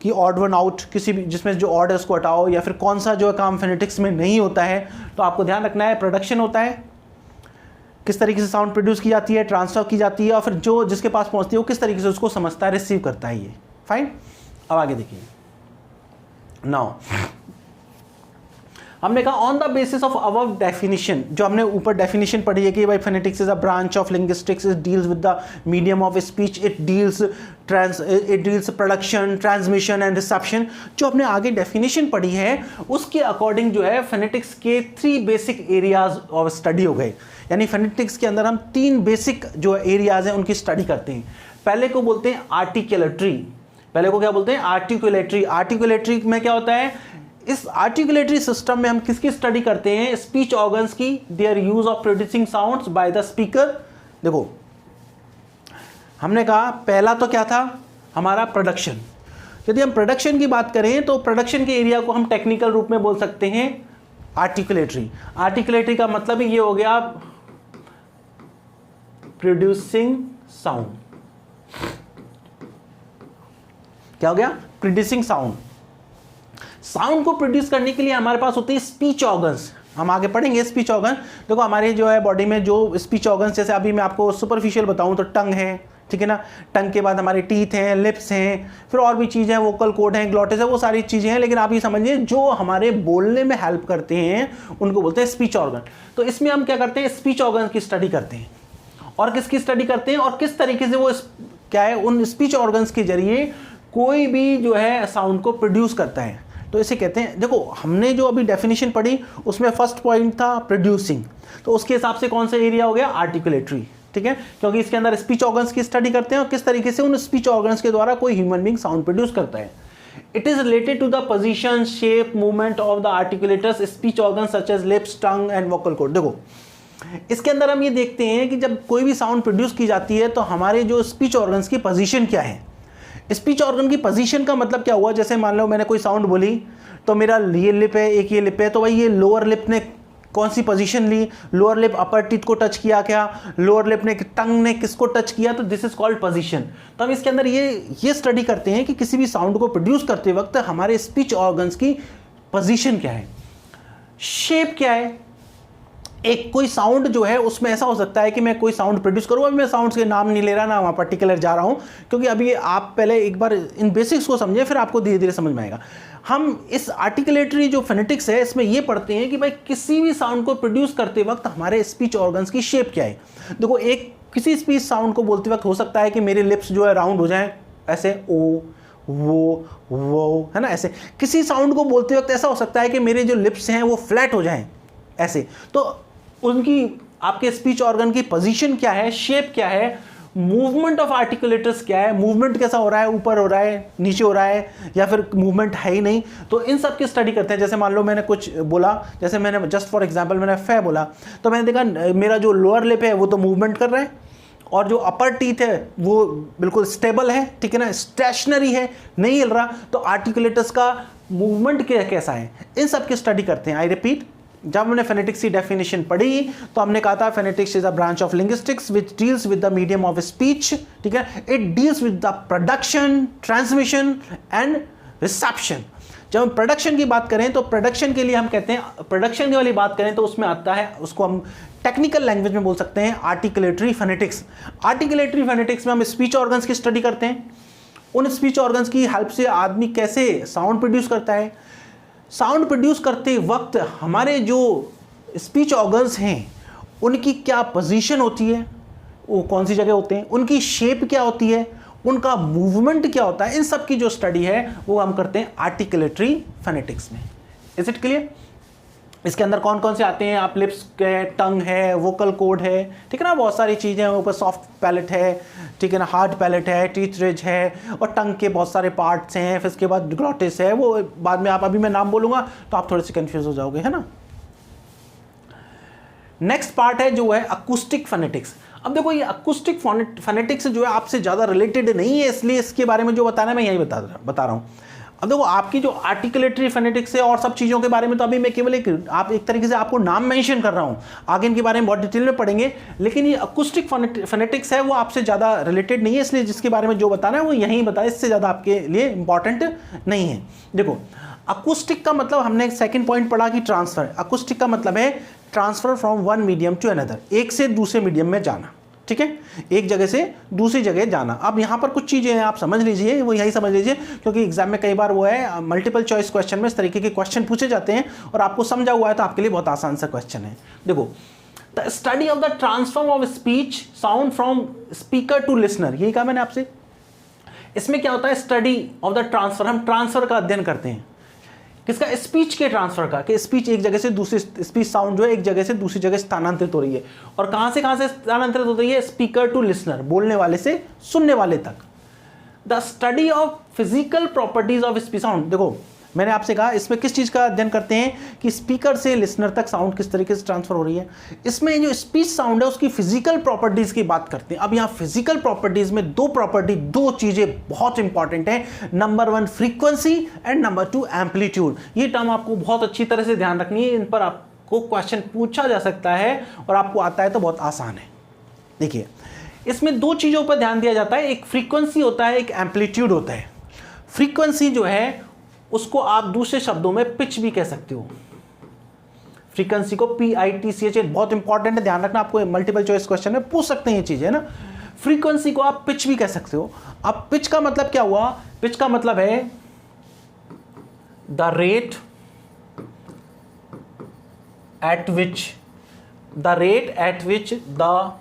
कि ऑड वन आउट, किसी भी जिसमें जो ऑड है उसको हटाओ, या फिर कौन सा जो है काम फोनेटिक्स में नहीं होता है। तो आपको ध्यान रखना है, प्रोडक्शन होता है, किस तरीके से साउंड प्रोड्यूस की जाती है, ट्रांसफर की जाती है, और फिर जो जिसके पास पहुंचती है वो किस तरीके से उसको समझता है, रिसीव करता है। ये फाइन। अब आगे देखिए। नाउ हमने कहा on the basis of above definition, जो हमने ऊपर डेफिनेशन पढ़ी है कि भाई phonetics is a branch of linguistics, it deals with the medium of speech, it deals production, transmission and reception. जो हमने आगे डेफिनेशन पढ़ी है उसके अकॉर्डिंग जो है फोनेटिक्स के 3 बेसिक एरियाज ऑफ स्टडी हो गए। यानी फोनेटिक्स के अंदर हम 3 बेसिक जो एरियाज हैं उनकी स्टडी करते हैं। पहले को बोलते हैं आर्टिकुलेटरी। पहले को क्या बोलते हैं? आर्टिकुलेटरी। आर्टिकुलेटरी में क्या होता है? इस आर्टिकुलेटरी सिस्टम में हम किसकी स्टडी करते हैं? स्पीच ऑर्गन्स की, their use of producing sounds by the speaker. देखो हमने कहा पहला तो क्या था हमारा प्रोडक्शन। यदि हम प्रोडक्शन की बात करें तो प्रोडक्शन के एरिया को हम टेक्निकल रूप में बोल सकते हैं आर्टिकुलेटरी। आर्टिकुलेटरी का मतलब ही ये हो गया प्रोड्यूसिंग साउंड। क्या हो गया? Producing sound. साउंड को प्रोड्यूस करने के लिए हमारे पास होती है स्पीच ऑर्गन्स। हम आगे पढ़ेंगे स्पीच ऑर्गन। देखो हमारे जो है बॉडी में जो स्पीच ऑर्गन्स, जैसे अभी मैं आपको सुपरफिशियल बताऊं तो टंग है, ठीक है ना, टंग के बाद हमारे टीथ हैं, लिप्स हैं, फिर और भी चीज़ें हैं, वोकल कॉर्ड हैं, ग्लॉटिस है, वो सारी चीज़ें हैं। लेकिन आप ये समझिए जो हमारे बोलने में हेल्प करते हैं उनको बोलते हैं स्पीच ऑर्गन। तो इसमें हम क्या करते हैं? स्पीच ऑर्गन की स्टडी करते हैं। और किसकी स्टडी करते हैं और किस तरीके से वो क्या है उन स्पीच ऑर्गन्स के जरिए कोई भी जो है साउंड को प्रोड्यूस करता है। तो इसे कहते हैं, देखो हमने जो अभी डेफिनेशन पढ़ी उसमें फर्स्ट पॉइंट था प्रोड्यूसिंग, तो उसके हिसाब से कौन सा एरिया हो गया? आर्टिकुलेटरी। ठीक है, क्योंकि इसके अंदर स्पीच ऑर्गन्स की स्टडी करते हैं और किस तरीके से उन स्पीच ऑर्गन्स के द्वारा कोई ह्यूमन बीइंग साउंड प्रोड्यूस करता है। It is related to the position, shape, movement of the articulators speech organ such as lips, tongue and vocal cord. देखो इसके अंदर हम ये देखते हैं कि जब कोई भी साउंड प्रोड्यूस की जाती है तो हमारे जो स्पीच ऑर्गन्स की पोजीशन क्या है। स्पीच ऑर्गन की पोजीशन का मतलब क्या हुआ? जैसे मान लो मैंने कोई साउंड बोली तो मेरा ये लिप है, एक ये लिप है, तो भाई ये लोअर लिप ने कौन सी पोजीशन ली? लोअर लिप अपर टीथ को टच किया क्या? लोअर लिप ने, टंग ने किसको टच किया? तो दिस इज कॉल्ड पोजीशन। तो हम इसके अंदर ये स्टडी करते हैं कि किसी भी साउंड को प्रोड्यूस करते वक्त हमारे स्पीच ऑर्गन्स की पोजीशन क्या है, शेप क्या है। एक कोई साउंड जो है उसमें ऐसा हो सकता है कि मैं कोई साउंड प्रोड्यूस करूँ, अभी मैं साउंड्स के नाम नहीं ले रहा ना वहाँ पर्टिकुलर जा रहा हूँ, क्योंकि अभी आप पहले एक बार इन बेसिक्स को समझें फिर आपको धीरे धीरे समझ में आएगा। हम इस आर्टिकुलेटरी जो फोनेटिक्स है इसमें ये पढ़ते हैं कि भाई किसी भी साउंड को प्रोड्यूस करते वक्त हमारे स्पीच ऑर्गन्स की शेप क्या है। देखो एक किसी स्पीच साउंड को बोलते वक्त हो सकता है कि मेरे लिप्स जो है राउंड हो जाएं, ऐसे ओ वो है ना, ऐसे। किसी साउंड को बोलते वक्त ऐसा हो सकता है कि मेरे जो लिप्स हैं वो फ्लैट हो जाएं, ऐसे। तो उनकी आपके स्पीच ऑर्गन की पोजीशन क्या है, शेप क्या है, मूवमेंट ऑफ आर्टिकुलेटर्स क्या है, मूवमेंट कैसा हो रहा है, ऊपर हो रहा है, नीचे हो रहा है, या फिर मूवमेंट है ही नहीं। तो इन सब की स्टडी करते हैं। जैसे मान लो मैंने कुछ बोला, जैसे मैंने जस्ट फॉर एग्जांपल मैंने फे बोला, तो मैंने देखा मेरा जो लोअर लिप है वो तो मूवमेंट कर रहा है और जो अपर टीथ है वो बिल्कुल स्टेबल है, ठीक है ना, स्टेशनरी है, नहीं हिल रहा। तो आर्टिकुलेटर्स का मूवमेंट कैसा है, इन सब की स्टडी करते हैं। आई रिपीट, जब हमने फोनेटिक्स की डेफिनेशन पढ़ी तो हमने कहा था phonetics is a branch of linguistics which deals with the medium of speech, ठीक है। It deals with the production, transmission and reception. जब हम प्रोडक्शन की बात करें तो प्रोडक्शन के लिए हम कहते हैं, प्रोडक्शन की वाली बात करें तो उसमें आता है, उसको हम टेक्निकल लैंग्वेज में बोल सकते हैं आर्टिकुलेटरी फोनेटिक्स। आर्टिकुलेटरी फोनेटिक्स में हम स्पीच ऑर्गन्स की स्टडी करते हैं, उन स्पीच ऑर्गन्स की हेल्प से आदमी कैसे साउंड प्रोड्यूस करता है। साउंड प्रोड्यूस करते वक्त हमारे जो स्पीच ऑर्गन्स हैं उनकी क्या पोजीशन होती है, वो कौन सी जगह होते हैं, उनकी शेप क्या होती है, उनका मूवमेंट क्या होता है, इन सब की जो स्टडी है वो हम करते हैं आर्टिकुलेटरी फोनेटिक्स में। Is it clear? इसके अंदर कौन कौन से आते हैं? आप लिप्स है, टंग है, वोकल कॉर्ड है, ठीक है ना, बहुत सारी चीज़ें हैं। ऊपर सॉफ्ट पैलेट है, ठीक है ना, हार्ड पैलेट है, टीथ रिज है, और टंग के बहुत सारे पार्ट्स हैं। फिर इसके बाद ग्लॉटिस है, वो बाद में आप, अभी मैं नाम बोलूँगा तो आप थोड़े से कंफ्यूज हो जाओगे, है ना। नेक्स्ट पार्ट है जो है अकूस्टिक फोनेटिक्स। अब देखो ये अकूस्टिक फोनेटिक्स जो है आपसे ज़्यादा रिलेटेड नहीं है, इसलिए इसके बारे में जो बताना है मैं यही बता रहा हूँ। अब देखो आपकी जो आर्टिकुलेटरी फोनेटिक्स है और सब चीज़ों के बारे में तो अभी मैं केवल एक तरीके से आपको नाम मेंशन कर रहा हूँ, आगे इनके बारे में बहुत डिटेल में पढ़ेंगे। लेकिन ये अकूस्टिक फोनेटिक्स है वो आपसे ज़्यादा रिलेटेड नहीं है, इसलिए जिसके बारे में जो बताना है वो यहीं बताया, इससे ज़्यादा आपके लिए इंपॉर्टेंट नहीं है। देखो अकूस्टिक का मतलब हमने सेकेंड पॉइंट पढ़ा कि ट्रांसफर। अकूस्टिक का मतलब है transfer from one medium to another, एक से दूसरे मीडियम में जाना, ठीक ठीक है, एक जगह से दूसरी जगह जाना। अब यहाँ पर कुछ चीज़ें हैं, आप समझ लीजिए, वो यही समझ लीजिए, क्योंकि एग्जाम में कई बार वो है मल्टीपल चॉइस क्वेश्चन में इस तरीके के क्वेश्चन पूछे जाते हैं और आपको समझा हुआ है तो आपके लिए बहुत आसान सा क्वेश्चन है। देखो, the study of the transform of speech sound from speaker to listener, यही कहा मैंने आपसे। इसमें क्या होता है, स्टडी ऑफ द ट्रांसफर, हम ट्रांसफर का अध्ययन करते हैं, किसका, स्पीच के ट्रांसफर का, कि स्पीच एक जगह से दूसरी, स्पीच साउंड जो है एक जगह से दूसरी जगह स्थानांतरित हो रही है, और कहां से स्थानांतरित हो रही है, स्पीकर टू लिसनर, बोलने वाले से सुनने वाले तक। The study of physical properties of speech sound, देखो मैंने आपसे कहा इसमें किस चीज का अध्ययन करते हैं कि स्पीकर से लिसनर तक साउंड किस तरीके से ट्रांसफर हो रही है। इसमें जो स्पीच साउंड है उसकी फिजिकल प्रॉपर्टीज की बात करते हैं। अब यहाँ फिजिकल प्रॉपर्टीज में दो चीजें बहुत इंपॉर्टेंट है, number 1 frequency and number 2 amplitude. ये टर्म आपको बहुत अच्छी तरह से ध्यान रखनी है, इन पर आपको क्वेश्चन पूछा जा सकता है और आपको आता है तो बहुत आसान है। देखिए, इसमें 2 चीजों पर ध्यान दिया जाता है, एक फ्रीक्वेंसी होता है, एक एम्पलीट्यूड होता है। फ्रीक्वेंसी जो है उसको आप दूसरे शब्दों में पिच भी कह सकते हो। फ्रीक्वेंसी को PITCH, बहुत इंपॉर्टेंट है, ध्यान रखना, आपको मल्टीपल चॉइस क्वेश्चन में पूछ सकते हैं ये चीजें, है ना। फ्रीक्वेंसी को आप पिच भी कह सकते हो। अब पिच का मतलब क्या हुआ, पिच का मतलब है the rate at which the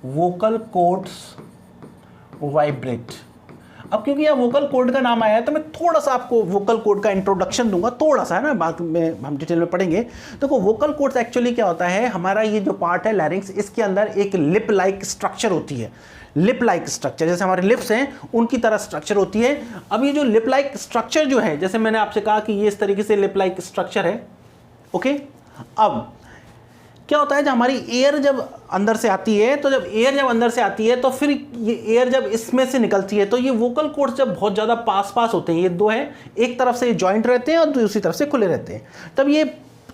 vocal cords vibrate. अब क्योंकि यह वोकल कॉर्ड का नाम आया है तो मैं थोड़ा सा आपको वोकल कॉर्ड का इंट्रोडक्शन दूंगा, थोड़ा सा, है ना, बाद में हम डिटेल में पढ़ेंगे। देखो, वोकल कॉर्ड्स एक्चुअली क्या होता है, हमारा ये जो पार्ट है लैरिंक्स, इसके अंदर एक लिप लाइक स्ट्रक्चर होती है। लिप लाइक स्ट्रक्चर, जैसे हमारे लिप्स हैं उनकी तरह स्ट्रक्चर होती है। अब ये जो लिप लाइक स्ट्रक्चर जो है, जैसे मैंने आपसे कहा कि ये इस तरीके से लिप लाइक स्ट्रक्चर है, ओके। अब क्या होता है, जब हमारी एयर जब अंदर से आती है, तो जब एयर जब अंदर से आती है तो फिर ये एयर जब इसमें से निकलती है तो ये वोकल कॉर्ड्स जब बहुत ज़्यादा पास होते हैं, ये 2 है, एक तरफ से ये जॉइंट रहते हैं और दूसरी तरफ से खुले रहते हैं, तब ये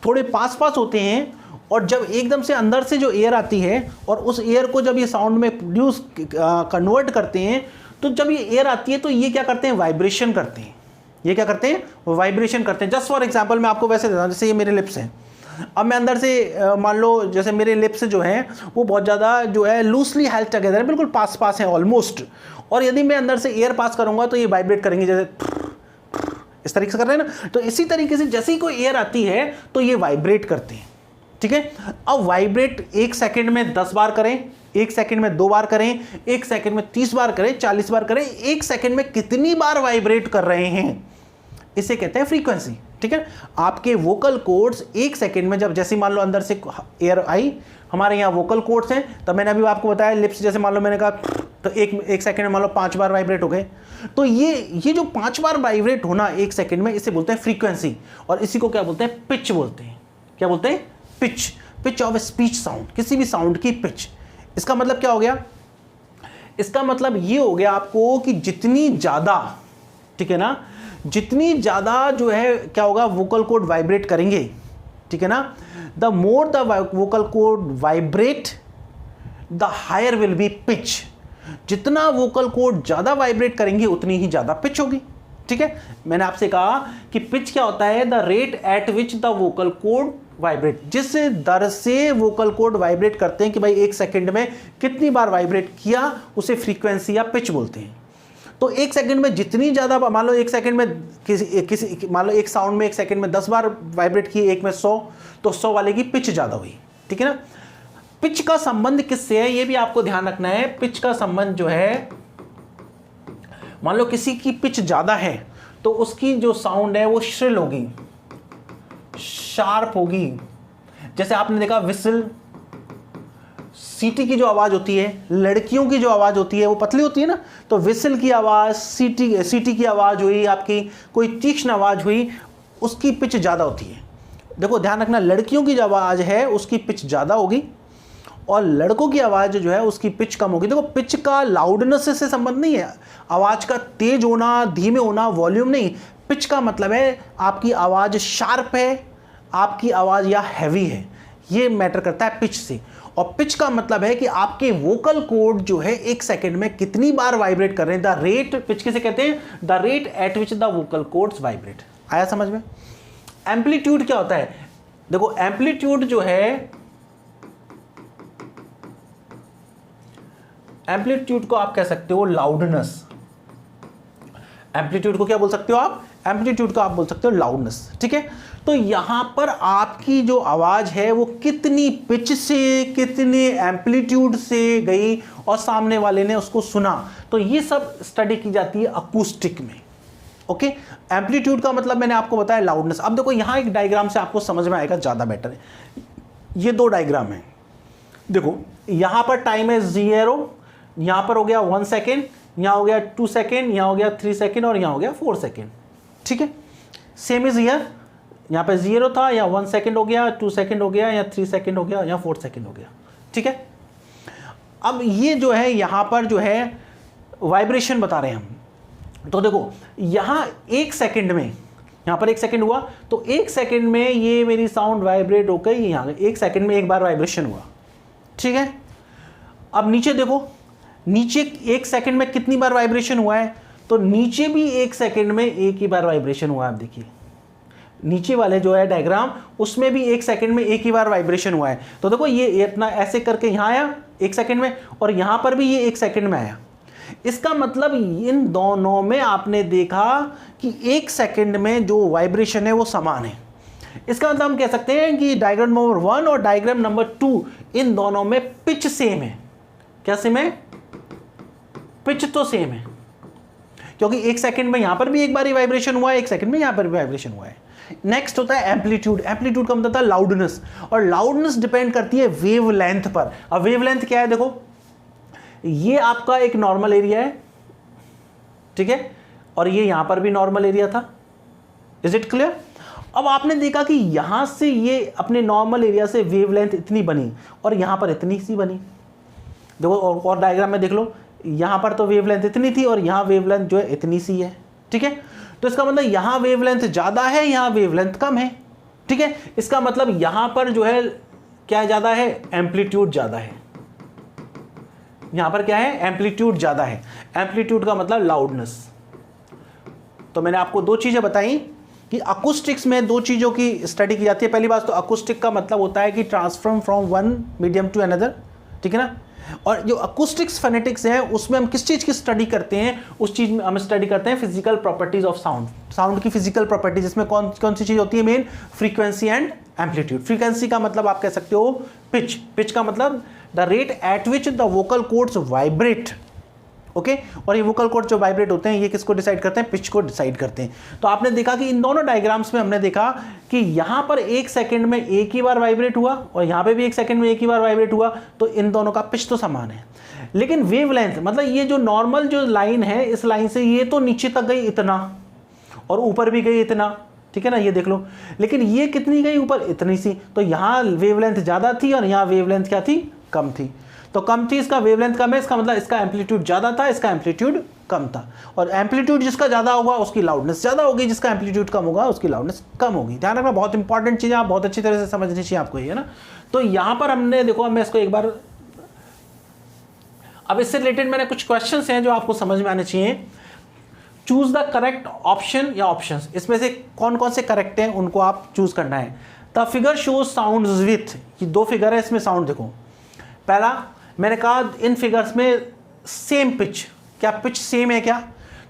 थोड़े पास होते हैं, और जब एकदम से अंदर से जो एयर आती है और उस एयर को जब ये साउंड में प्रोड्यूस कन्वर्ट करते हैं, तो जब ये एयर आती है तो ये क्या करते हैं, वाइब्रेशन करते हैं। ये क्या करते हैं, वाइब्रेशन करते हैं। जस्ट फॉर एग्जाम्पल मैं आपको वैसे देता हूँ, जैसे ये मेरे लिप्स हैं, अब मैं अंदर से मान लो जैसे मेरे लिप्स जो हैं वो बहुत ज़्यादा जो है लूजली हेल्ड टुगेदर है, बिल्कुल पास हैं ऑलमोस्ट, और यदि मैं अंदर से एयर पास करूँगा तो ये वाइब्रेट करेंगे, जैसे इस तरीके से कर रहे हैं ना। तो इसी तरीके से जैसे ही कोई एयर आती है तो ये वाइब्रेट करते हैं, ठीक है। अब वाइब्रेट 1 सेकेंड में 10 बार करें, 1 सेकेंड में 2 बार करें, 1 सेकेंड में 30 बार करें, 40 बार करें, 1 सेकेंड में कितनी बार वाइब्रेट कर रहे हैं, इसे कहते हैं फ्रीक्वेंसी, ठीक है। आपके वोकल कॉर्ड्स 1 सेकेंड में, जब जैसे मान लो अंदर से एयर आई, हमारे यहाँ वोकल कॉर्ड्स हैं, तो मैंने अभी आपको बताया लिप्स, जैसे मान लो मैंने कहा तो एक सेकेंड में मान लो 5 बार वाइब्रेट हो गए, तो ये जो 5 बार वाइब्रेट होना 1 सेकेंड में, इसे बोलते हैं फ्रीक्वेंसी, और इसी को क्या बोलते हैं, पिच बोलते हैं। क्या बोलते हैं, पिच ऑफ स्पीच साउंड, किसी भी साउंड की पिच। इसका मतलब क्या हो गया, इसका मतलब ये हो गया आपको कि जितनी ज़्यादा, ठीक है ना, जितनी ज़्यादा जो है क्या होगा, वोकल कॉर्ड वाइब्रेट करेंगे, ठीक है ना, the more the vocal cord vibrate the higher will be pitch. जितना वोकल कॉर्ड ज़्यादा वाइब्रेट करेंगे उतनी ही ज़्यादा पिच होगी, ठीक है। मैंने आपसे कहा कि पिच क्या होता है, the rate at which the vocal cord vibrate, जिस दर से वोकल कॉर्ड वाइब्रेट करते हैं कि भाई 1 सेकेंड में कितनी बार वाइब्रेट किया, उसे फ्रीक्वेंसी या पिच बोलते हैं। तो 1 सेकेंड में जितनी ज़्यादा, मान लो 1 सेकेंड में किसी मान लो एक साउंड में 1 सेकेंड में 10 बार वाइब्रेट किए, एक में 100, तो 100 वाले की पिच ज़्यादा हुई, ठीक है ना। पिच का संबंध किससे है, ये भी आपको ध्यान रखना है। पिच का संबंध जो है, मान लो किसी की पिच ज़्यादा है तो उसकी जो साउंड है वो श्रिल होगी, शार्प होगी। जैसे आपने देखा विसल, सीटी की जो आवाज़ होती है, लड़कियों की जो आवाज़ होती है वो पतली होती है ना, तो विसल की आवाज़, सीटी की आवाज़ हुई, आपकी कोई तीक्ष्ण आवाज़ हुई, उसकी पिच ज़्यादा होती है। देखो ध्यान रखना, लड़कियों की जो आवाज़ है उसकी पिच ज़्यादा होगी और लड़कों की आवाज़ जो है उसकी पिच कम होगी। देखो पिच का लाउडनेस से संबंध नहीं है, आवाज़ का तेज होना, धीमे होना, वॉल्यूम नहीं। पिच का मतलब है आपकी आवाज़ शार्प है, आपकी आवाज़ या हैवी है, ये मैटर करता है पिच से। और पिच का मतलब है कि आपके वोकल कॉर्ड जो है 1 सेकेंड में कितनी बार वाइब्रेट कर रहे हैं। द रेट, पिच किसे कहते हैं, the rate at which the vocal cords vibrate. आया समझ में। एम्पलीट्यूड क्या होता है, देखो एम्पलीट्यूड जो है एम्पलीट्यूड को आप कह सकते हो लाउडनेस। एम्पलीट्यूड को क्या बोल सकते हो आप? एम्पलीट्यूड को आप बोल सकते हो लाउडनेस, ठीक है। तो यहां पर आपकी जो आवाज है वो कितनी पिच से, कितने एम्पलीट्यूड से गई और सामने वाले ने उसको सुना, तो ये सब स्टडी की जाती है अकूस्टिक में। ओके, एम्पलीट्यूड का मतलब मैंने आपको बताया लाउडनेस। अब देखो यहां एक डायग्राम से आपको समझ में आएगा, ज्यादा बेटर है। ये दो डायग्राम है, देखो यहां पर टाइम है 0, यहां पर हो गया 1 सेकेंड, यहां हो गया 2 सेकेंड, यहां हो गया 3 सेकेंड और यहां हो गया 4 सेकेंड, ठीक है। सेम इज हियर, यहां पे 0 था, या 1 सेकेंड हो गया, 2 सेकेंड हो गया, या 3 सेकेंड हो गया, या 4 सेकेंड हो गया, ठीक है। अब ये जो है यहां पर जो है वाइब्रेशन बता रहे हैं हम। तो देखो यहां 1 सेकेंड में, यहां पर 1 सेकेंड हुआ, तो 1 सेकेंड में ये मेरी साउंड वाइब्रेट हो गई, यहां 1 सेकेंड में एक बार वाइब्रेशन हुआ, ठीक है। अब नीचे देखो, नीचे 1 सेकेंड में कितनी बार वाइब्रेशन हुआ है, तो नीचे भी 1 सेकेंड में एक ही बार वाइब्रेशन हुआ है। आप देखिए नीचे वाले जो है डायग्राम, उसमें भी 1 सेकेंड में एक ही बार वाइब्रेशन हुआ है। तो देखो ये इतना ऐसे करके यहां आया 1 सेकेंड में, और यहां पर भी ये 1 सेकेंड में आया। इसका मतलब इन दोनों में आपने देखा कि 1 सेकेंड में जो वाइब्रेशन है वो समान है। इसका मतलब हम कह सकते हैं कि डायग्राम नंबर 1 और डायग्राम नंबर 2 इन दोनों में पिच सेम है। क्या सेम है? पिच तो सेम है, क्योंकि 1 सेकेंड में यहां पर भी एक बार ही वाइब्रेशन हुआ है, 1 सेकेंड में यहां पर भी वाइब्रेशन हुआ है। नेक्स्ट होता है एम्पलीट्यूड। एम्पलीट्यूड का मतलब होता है लाउडनेस, और लाउडनेस डिपेंड करती है वेवलेंथ पर। अब वेवलेंथ क्या है? देखो ये आपका एक नॉर्मल एरिया है, ठीक है, और ये यहां पर भी नॉर्मल एरिया था। Is it clear? अब आपने देखा कि यहां से ये अपने नॉर्मल एरिया से वेवलेंथ इतनी बनी और यहां पर इतनी सी बनी। देखो और डायग्राम में देख लो, यहां पर तो वेवलेंथ इतनी थी और यहां वेवलेंथ जो है इतनी सी है, ठीक है। तो इसका मतलब यहां वेवलेंथ ज्यादा है, यहां वेवलेंथ कम है, ठीक है। इसका मतलब यहां पर जो है क्या ज्यादा है? एम्पलीट्यूड ज्यादा है। यहां पर क्या है? एम्पलीट्यूड ज्यादा है। एम्पलीट्यूड का मतलब लाउडनेस। तो मैंने आपको दो चीजें बताई कि अकूस्टिक्स में दो चीजों की स्टडी की जाती है। पहली बात तो अकूस्टिक का मतलब होता है कि transform from one medium to another, ठीक है ना। और जो अकूस्टिक्स फोनेटिक्स है उसमें हम किस चीज की स्टडी करते हैं? उस चीज में हम स्टडी करते हैं physical properties of sound. Sound की फिजिकल प्रॉपर्टीज, इसमें कौन कौन सी चीज होती है? Main frequency and amplitude. Frequency का मतलब आप कह सकते हो पिच। पिच का मतलब the rate at which the vocal cords vibrate, okay. और ये वोकल कॉर्ड जो वाइब्रेट होते हैं ये किसको डिसाइड करते हैं? पिच को डिसाइड करते हैं। तो आपने देखा कि इन दोनों डायग्राम्स में हमने देखा कि यहां पर 1 सेकेंड में एक ही बार वाइब्रेट हुआ और यहां पे भी 1 सेकेंड में एक ही बार वाइब्रेट हुआ, तो इन दोनों का पिच तो समान है। लेकिन वेवलेंथ मतलब ये जो नॉर्मल जो लाइन है, इस लाइन से ये तो नीचे तक गई इतना और ऊपर भी गई इतना, ठीक है ना, ये देख लो। लेकिन ये कितनी गई? ऊपर इतनी सी। तो यहां वेवलेंथ ज्यादा थी और यहां वेवलेंथ क्या थी? कम थी। तो कम थी, इसका वेवलेंथ कम है, इसका मतलब इसका एम्पलीट्यूड ज्यादा था, इसका एम्पलीट्यूड कम था। और एम्पलीट्यूड जिसका ज्यादा होगा उसकी लाउडनेस ज्यादा होगी, जिसका एम्पलीट्यूड कम होगा उसकी लाउडनेस कम होगी। ध्यान रखना, बहुत इंपॉर्टेंट चीज है, आप बहुत अच्छी तरह से समझनी चाहिए आपको, ये है ना। तो यहां पर हमने देखो, मैं इसको एक बार, अब इससे रिलेटेड मैंने कुछ क्वेश्चंस हैं जो आपको समझ में आने चाहिए। चूज द करेक्ट ऑप्शन या ऑप्शंस, इसमें से कौन कौन से करेक्ट हैं उनको आप चूज करना है। The figure shows sounds with, ये दो फिगर है, इसमें साउंड देखो। पहला मैंने कहा इन फिगर्स में सेम पिच, क्या पिच सेम है क्या?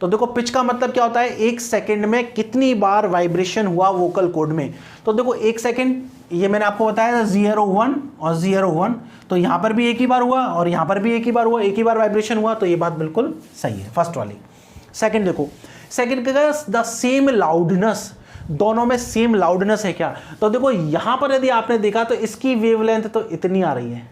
तो देखो पिच का मतलब क्या होता है? 1 सेकेंड में कितनी बार वाइब्रेशन हुआ वोकल कॉर्ड में। तो देखो 1 सेकेंड, ये मैंने आपको बताया था 0-1 और 0-1, तो यहां पर भी एक ही बार हुआ और यहां पर भी एक ही बार हुआ, एक ही बार वाइब्रेशन हुआ, तो ये बात बिल्कुल सही है फर्स्ट वाली। सेकेंड देखो, सेकेंड का द सेम लाउडनेस, दोनों में सेम लाउडनेस है क्या? तो देखो यहां पर यदि आपने देखा तो इसकी वेवलेंथ तो इतनी आ रही है,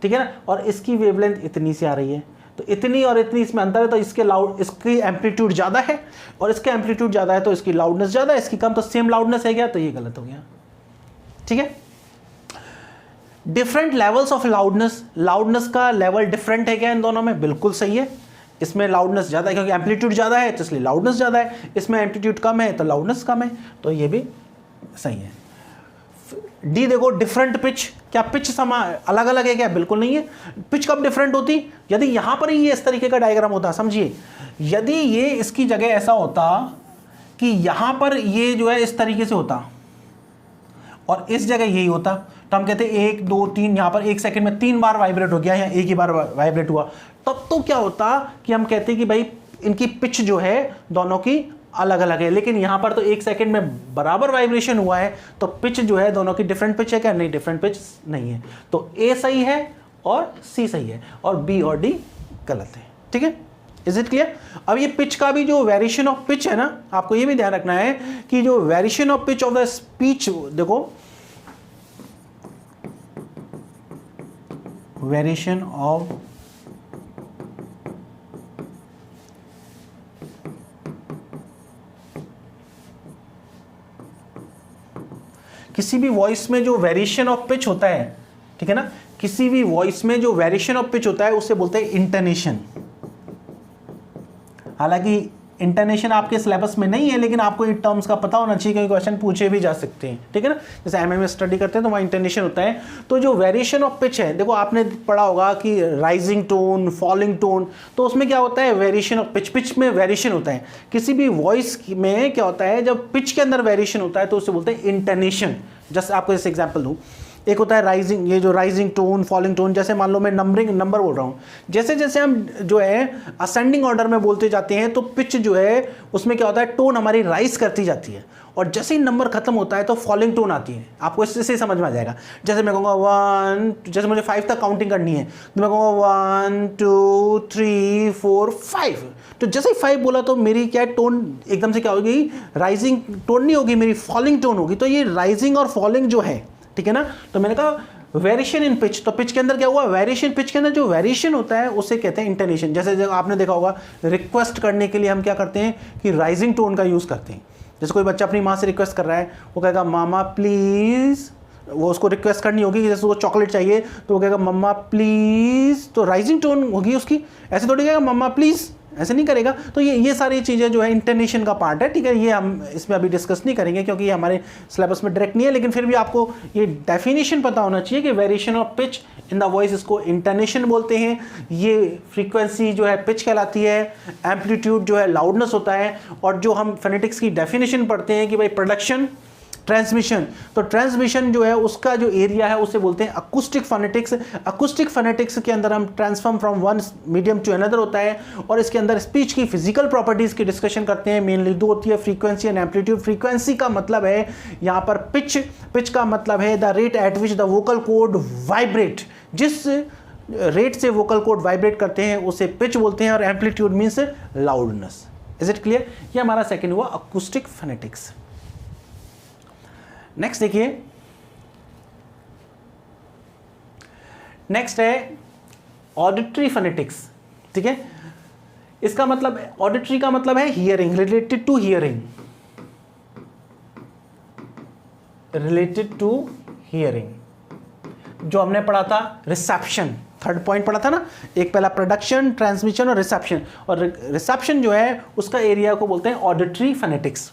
ठीक है ना, और इसकी वेवलेंथ इतनी सी आ रही है। तो इतनी और इतनी इसमें अंतर है, तो इसकी एम्पलीट्यूड ज्यादा है और इसके एम्पलीट्यूड ज्यादा है, तो इसकी लाउडनेस ज्यादा है, इसकी कम, तो सेम लाउडनेस है क्या? तो ये गलत हो गया, ठीक है। Different levels of loudness, loudness का लेवल डिफरेंट है क्या इन दोनों में? बिल्कुल सही है। इसमें लाउडनेस ज्यादा है क्योंकि एम्पलीट्यूड ज्यादा है तो इसलिए लाउडनेस ज्यादा है, इसमें एम्पलीट्यूड कम है तो लाउडनेस कम है, तो ये भी सही है। डी देखो, डिफरेंट पिच, क्या पिच समान अलग अलग है क्या? बिल्कुल नहीं है। पिच कब डिफरेंट होती? यदि यहां पर ही ये इस तरीके का डायग्राम होता, समझिए, यदि ये इसकी जगह ऐसा होता कि यहां पर ये जो है इस तरीके से होता और इस जगह यही होता, तो हम कहते हैं 1 2 3, यहाँ पर 1 सेकंड में 3 बार वाइब्रेट हो गया या एक ही बार वाइब्रेट हुआ, तब तो क्या होता कि हम कहते हैं कि भाई इनकी पिच जो है दोनों की अलग अलग है। लेकिन यहाँ पर तो 1 सेकंड में बराबर वाइब्रेशन हुआ है, तो पिच जो है दोनों की डिफरेंट पिच है क्या? नहीं, डिफरेंट पिच नहीं है। तो ए सही है और सी सही है और बी और डी गलत है। ठीक है, इज इट क्लियर? अब ये पिच का भी जो वेरिएशन ऑफ पिच है ना, आपको ये भी ध्यान रखना है कि जो variation of pitch of the speech, देखो वेरिएशन ऑफ किसी भी वॉइस में जो वेरिएशन ऑफ पिच होता है, ठीक है ना, किसी भी वॉइस में जो वेरिएशन ऑफ पिच होता है उसे बोलते हैं इंटोनेशन। हालांकि इंटोनेशन आपके सिलेबस में नहीं है, लेकिन आपको इन टर्म्स का पता होना चाहिए क्योंकि क्वेश्चन पूछे भी जा सकते हैं। ठीक है ना, जैसे एमए में स्टडी करते हैं तो वहाँ इंटोनेशन होता है। तो जो वेरिएशन ऑफ पिच है, देखो आपने पढ़ा होगा कि राइजिंग टोन, फॉलिंग टोन, तो उसमें क्या होता है? वेरिएशन ऑफ पिच, पिच में वेरिएशन होता है। किसी भी वॉइस में क्या होता है, जब पिच के अंदर वेरिएशन होता है तो उसे बोलते हैं इंटोनेशन। जैसे आपको जैसे एग्जाम्पल दूँ, एक होता है राइजिंग, ये जो राइजिंग टोन, फॉलिंग टोन, जैसे मान लो मैं नंबर बोल रहा हूँ, जैसे जैसे हम जो है असेंडिंग ऑर्डर में बोलते जाते हैं तो पिच जो है उसमें क्या होता है, टोन हमारी राइज करती जाती है, और जैसे ही नंबर खत्म होता है तो फॉलिंग टोन आती है। आपको इससे समझ में आ जाएगा। जैसे मैं कहूँगा 1, जैसे मुझे 5 तक काउंटिंग करनी है तो मैं कहूँगा 1 2 3 4 5, तो जैसे ही 5 बोला तो मेरी क्या टोन एकदम से क्या होगी, राइजिंग टोन नहीं होगी, मेरी फॉलिंग टोन होगी। तो ये राइजिंग और फॉलिंग जो है, ठीक है ना, तो मैंने कहा वेरिएशन इन पिच, तो पिच के अंदर क्या हुआ, वेरिएशन, पिच के अंदर जो वेरिएशन होता है उसे कहते हैं इंटोनेशन। जैसे आपने देखा होगा रिक्वेस्ट करने के लिए हम क्या करते हैं कि राइजिंग टोन का यूज़ करते हैं। जैसे कोई बच्चा अपनी माँ से रिक्वेस्ट कर रहा है, वो कहेगा मामा प्लीज़, वो उसको रिक्वेस्ट करनी होगी, जैसे उसको चॉकलेट चाहिए तो वो कहेगा मम्मा प्लीज़, तो राइजिंग टोन होगी उसकी। ऐसे थोड़ी कहेगा मम्मा प्लीज़, ऐसे नहीं करेगा। तो ये सारी चीज़ें जो है इंटोनेशन का पार्ट है। ठीक है, ये हम इसमें अभी डिस्कस नहीं करेंगे क्योंकि ये हमारे सिलेबस में डायरेक्ट नहीं है, लेकिन फिर भी आपको ये डेफिनेशन पता होना चाहिए कि variation of pitch in the voice, इसको इंटोनेशन बोलते हैं। ये फ्रीक्वेंसी जो है पिच कहलाती है, एम्पलीट्यूड जो है लाउडनेस होता है, और जो हम फोनेटिक्स की डेफिनेशन पढ़ते हैं कि भाई प्रोडक्शन, ट्रांसमिशन, तो ट्रांसमिशन जो है उसका जो एरिया है उसे बोलते हैं अकूस्टिक फोनेटिक्स। अकूस्टिक फोनेटिक्स के अंदर हम transform from one medium to another होता है, और इसके अंदर स्पीच की फिजिकल प्रॉपर्टीज की डिस्कशन करते हैं। मेनली 2 होती है, फ्रीक्वेंसी एंड एम्पलीट्यूड। फ्रीक्वेंसी का मतलब है यहाँ पर पिच, पिच का मतलब है the rate at which the vocal cord vibrate, जिस रेट से वोकल कॉर्ड वाइब्रेट करते हैं उसे पिच बोलते हैं, और amplitude means loudness. Is it clear? ये हमारा सेकेंड हुआ अकूस्टिक फोनेटिक्स। नेक्स्ट देखिए, नेक्स्ट है ऑडिटरी फोनेटिक्स। ठीक है, इसका मतलब, ऑडिटरी का मतलब है hearing, related to hearing, related to hearing. जो हमने पढ़ा था रिसेप्शन, थर्ड पॉइंट पढ़ा था ना, एक पहला प्रोडक्शन, ट्रांसमिशन और रिसेप्शन, और रिसेप्शन जो है उसका एरिया को बोलते हैं ऑडिटरी फोनेटिक्स।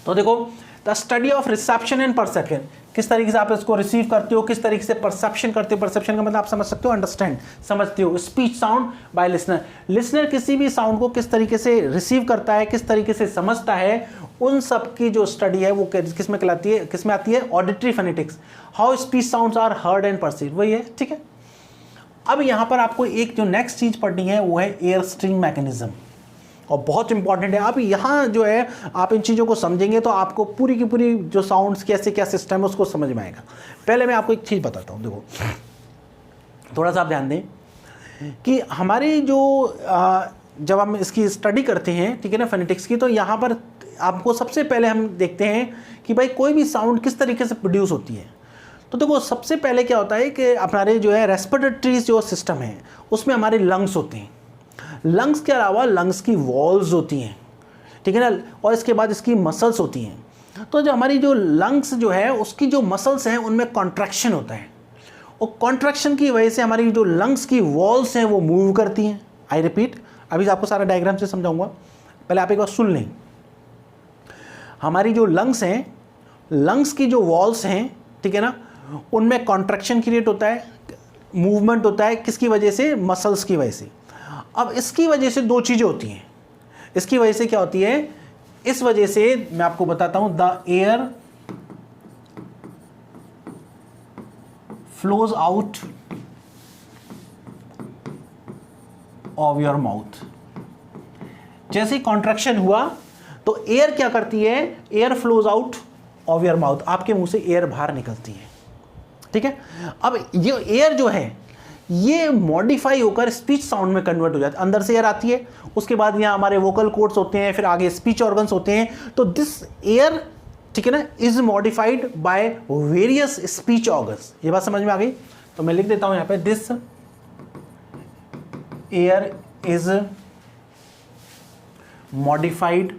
तो देखो, the study of reception and perception, किस तरीके से आप इसको रिसीव करते हो, किस तरीके से परसेप्शन करते हो। परसेप्शन का मतलब आप समझ सकते हो, अंडरस्टैंड, समझते हो। Speech sound bye listener, listener किसी भी साउंड को किस तरीके से रिसीव करता है, किस तरीके से समझता है, उन सब की जो स्टडी है वो किस में कहलाती है, किस में आती है, auditory phonetics. How speech sounds are heard and perceived, वही है। ठीक है, अब यहाँ पर आपको एक जो नेक्स्ट चीज पढ़नी है वो है एयर स्ट्रीम मैकेनिज्म, और बहुत इंपॉर्टेंट है। आप यहाँ जो है आप इन चीज़ों को समझेंगे तो आपको पूरी की पूरी जो साउंड्स कैसे क्या सिस्टम है उसको समझ में आएगा। पहले मैं आपको एक चीज़ बताता हूँ, देखो थोड़ा सा आप ध्यान दें कि हमारी जो जब हम इसकी स्टडी करते हैं, ठीक है ना, फोनेटिक्स की, तो यहाँ पर आपको सबसे पहले हम देखते हैं कि भाई कोई भी साउंड किस तरीके से प्रोड्यूस होती है। तो देखो सबसे पहले क्या होता है कि हमारे जो है रेस्पिरेटरी जो सिस्टम है उसमें हमारे लंग्स होते हैं। लंग्स के अलावा लंग्स की वॉल्स होती हैं, ठीक है ना, और इसके बाद इसकी मसल्स होती हैं। तो जो हमारी जो लंग्स जो है उसकी जो मसल्स हैं उनमें कॉन्ट्रैक्शन होता है, और कॉन्ट्रैक्शन की वजह से हमारी जो लंग्स की वॉल्स हैं वो मूव करती हैं। आई रिपीट, अभी आपको सारा डायग्राम से समझाऊंगा, पहले आप एक बार सुन लें। हमारी जो लंग्स हैं, लंग्स की जो वॉल्स हैं, ठीक है ना, उनमें कॉन्ट्रैक्शन क्रिएट होता है, मूवमेंट होता है, किसकी वजह से, मसल्स की वजह से। अब इसकी वजह से 2 चीज़ें होती हैं। इसकी वजह से क्या होती है, इस वजह से मैं आपको बताता हूं, the air flows out of your mouth. जैसे ही कॉन्ट्रैक्शन हुआ तो एयर क्या करती है, air flows out of your mouth, आपके मुंह से एयर बाहर निकलती है, ठीक है। अब ये एयर जो है ये मॉडिफाई होकर स्पीच साउंड में कन्वर्ट हो जाती है, अंदर से एयर आती है, उसके बाद यहाँ हमारे वोकल कोड्स होते हैं, फिर आगे स्पीच ऑर्गन्स होते हैं, तो दिस एयर, ठीक है ना, is modified by various speech organs. ये बात समझ में आ गई? तो मैं लिख देता हूं यहां पे, this air is modified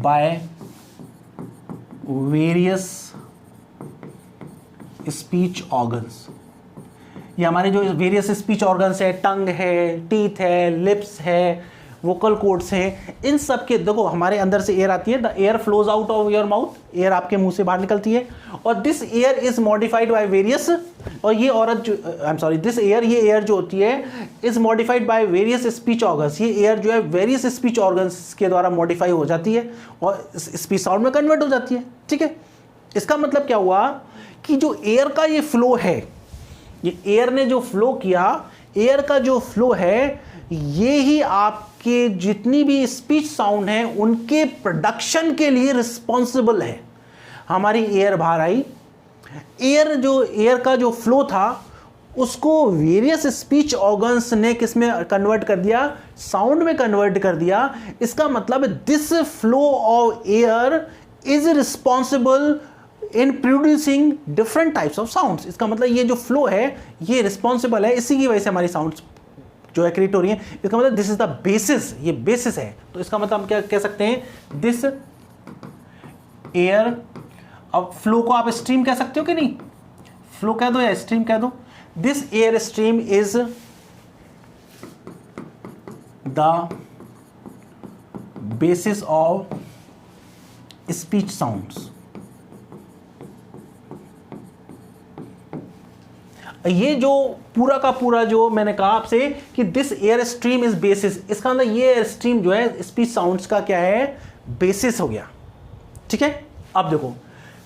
by various speech organs. ये हमारे जो वेरियस स्पीच ऑर्गन्स है, टंग है, टीथ है, लिप्स है, वोकल कोड्स हैं, इन सब के, देखो हमारे अंदर से एयर आती है, the air flows out of your mouth, air आपके मुंह से बाहर निकलती है, और this air is modified by various, और ये औरत जो, I am sorry, this air, ये एयर जो होती है is modified by various speech organs, ये एयर जो है वेरियस स्पीच ऑर्गन्स के द्वारा मॉडिफाई हो जाती है और स्पीच साउंड में कन्वर्ट हो जाती है, ठीक है। इसका मतलब क्या हुआ कि जो एयर का ये फ्लो है, ये एयर ने जो फ्लो किया, एयर का जो फ्लो है, ये ही आपके जितनी भी स्पीच साउंड हैं उनके प्रोडक्शन के लिए रिस्पॉन्सिबल है। हमारी एयर बाहर आई, एयर का जो फ्लो था उसको वेरियस स्पीच ऑर्गन्स ने किस में कन्वर्ट कर दिया, साउंड में कन्वर्ट कर दिया। इसका मतलब this flow of air is responsible in producing different types of sounds. इसका मतलब ये जो फ्लो है ये रिस्पॉन्सिबल है, इसी की वजह से हमारी साउंड्स जो है क्रिएट हो रही है। इसका मतलब दिस इज द बेसिस, ये बेसिस है। तो इसका मतलब हम क्या कह सकते हैं, दिस एयर, अब फ्लो को आप स्ट्रीम कह सकते हो कि नहीं, फ्लो कह दो या स्ट्रीम कह दो, this air stream is the basis of speech sounds. ये जो पूरा का पूरा जो मैंने कहा आपसे कि this air stream is basis, इसका मतलब ये एयर स्ट्रीम जो है स्पीच साउंड्स का क्या है, बेसिस हो गया, ठीक है। अब देखो,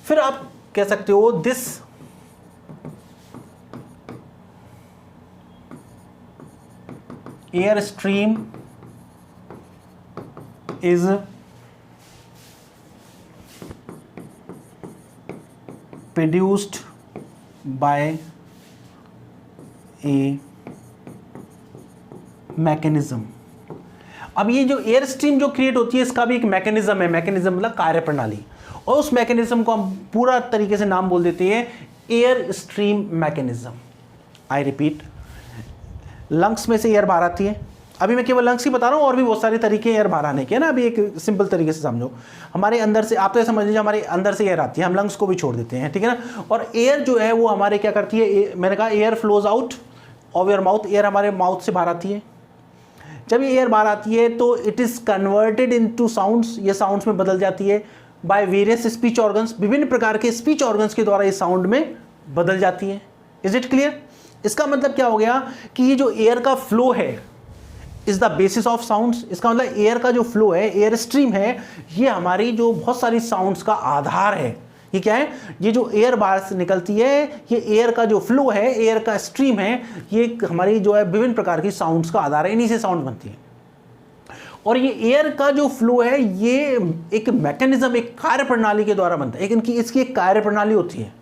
फिर आप कह सकते हो this air stream is produced by a mechanism. अब ये जो एयर स्ट्रीम जो क्रिएट होती है इसका भी एक मैकेनिज्म है, मैकेनिज्म मतलब कार्यप्रणाली, और उस मैकेनिज्म को हम पूरा तरीके से नाम बोल देते हैं air stream mechanism. I repeat, lungs में से एयर बाहर आती है, अभी मैं केवल लंग्स ही बता रहा हूँ, और भी बहुत सारे तरीके एयर बाहर आने के ना, अभी एक सिंपल तरीके से समझो। हमारे अंदर से, आप तो समझ लीजिए हमारे अंदर से एयर आती है, हम लंग्स को भी छोड़ देते हैं, ठीक है ना। और एयर जो है वो हमारे क्या करती है, मैंने कहा air flows out of your mouth, air हमारे माउथ से बाहर आती है। जब ये एयर बाहर आती है तो it is converted into sounds, ये साउंड्स में बदल जाती है बाय वेरियस स्पीच ऑर्गन्स, विभिन्न प्रकार के स्पीच ऑर्गन्स के द्वारा ये साउंड में बदल जाती है। Is it clear? इसका मतलब क्या हो गया कि ये जो एयर का फ्लो है is the basis of sounds. इसका मतलब एयर का जो फ्लो है, एयर स्ट्रीम है, ये हमारी जो बहुत सारी साउंड्स का आधार है। ये क्या है, ये जो एयर बाहर से निकलती है, ये एयर का जो फ्लो है, एयर का स्ट्रीम है, ये हमारी जो है विभिन्न प्रकार की साउंड्स का आधार है, इन्हीं से साउंड बनती है। और ये एयर का जो फ्लो है ये एक मैकेनिज्म, एक कार्य प्रणाली के द्वारा बनता है, लेकिन इसकी एक कार्य प्रणाली होती है।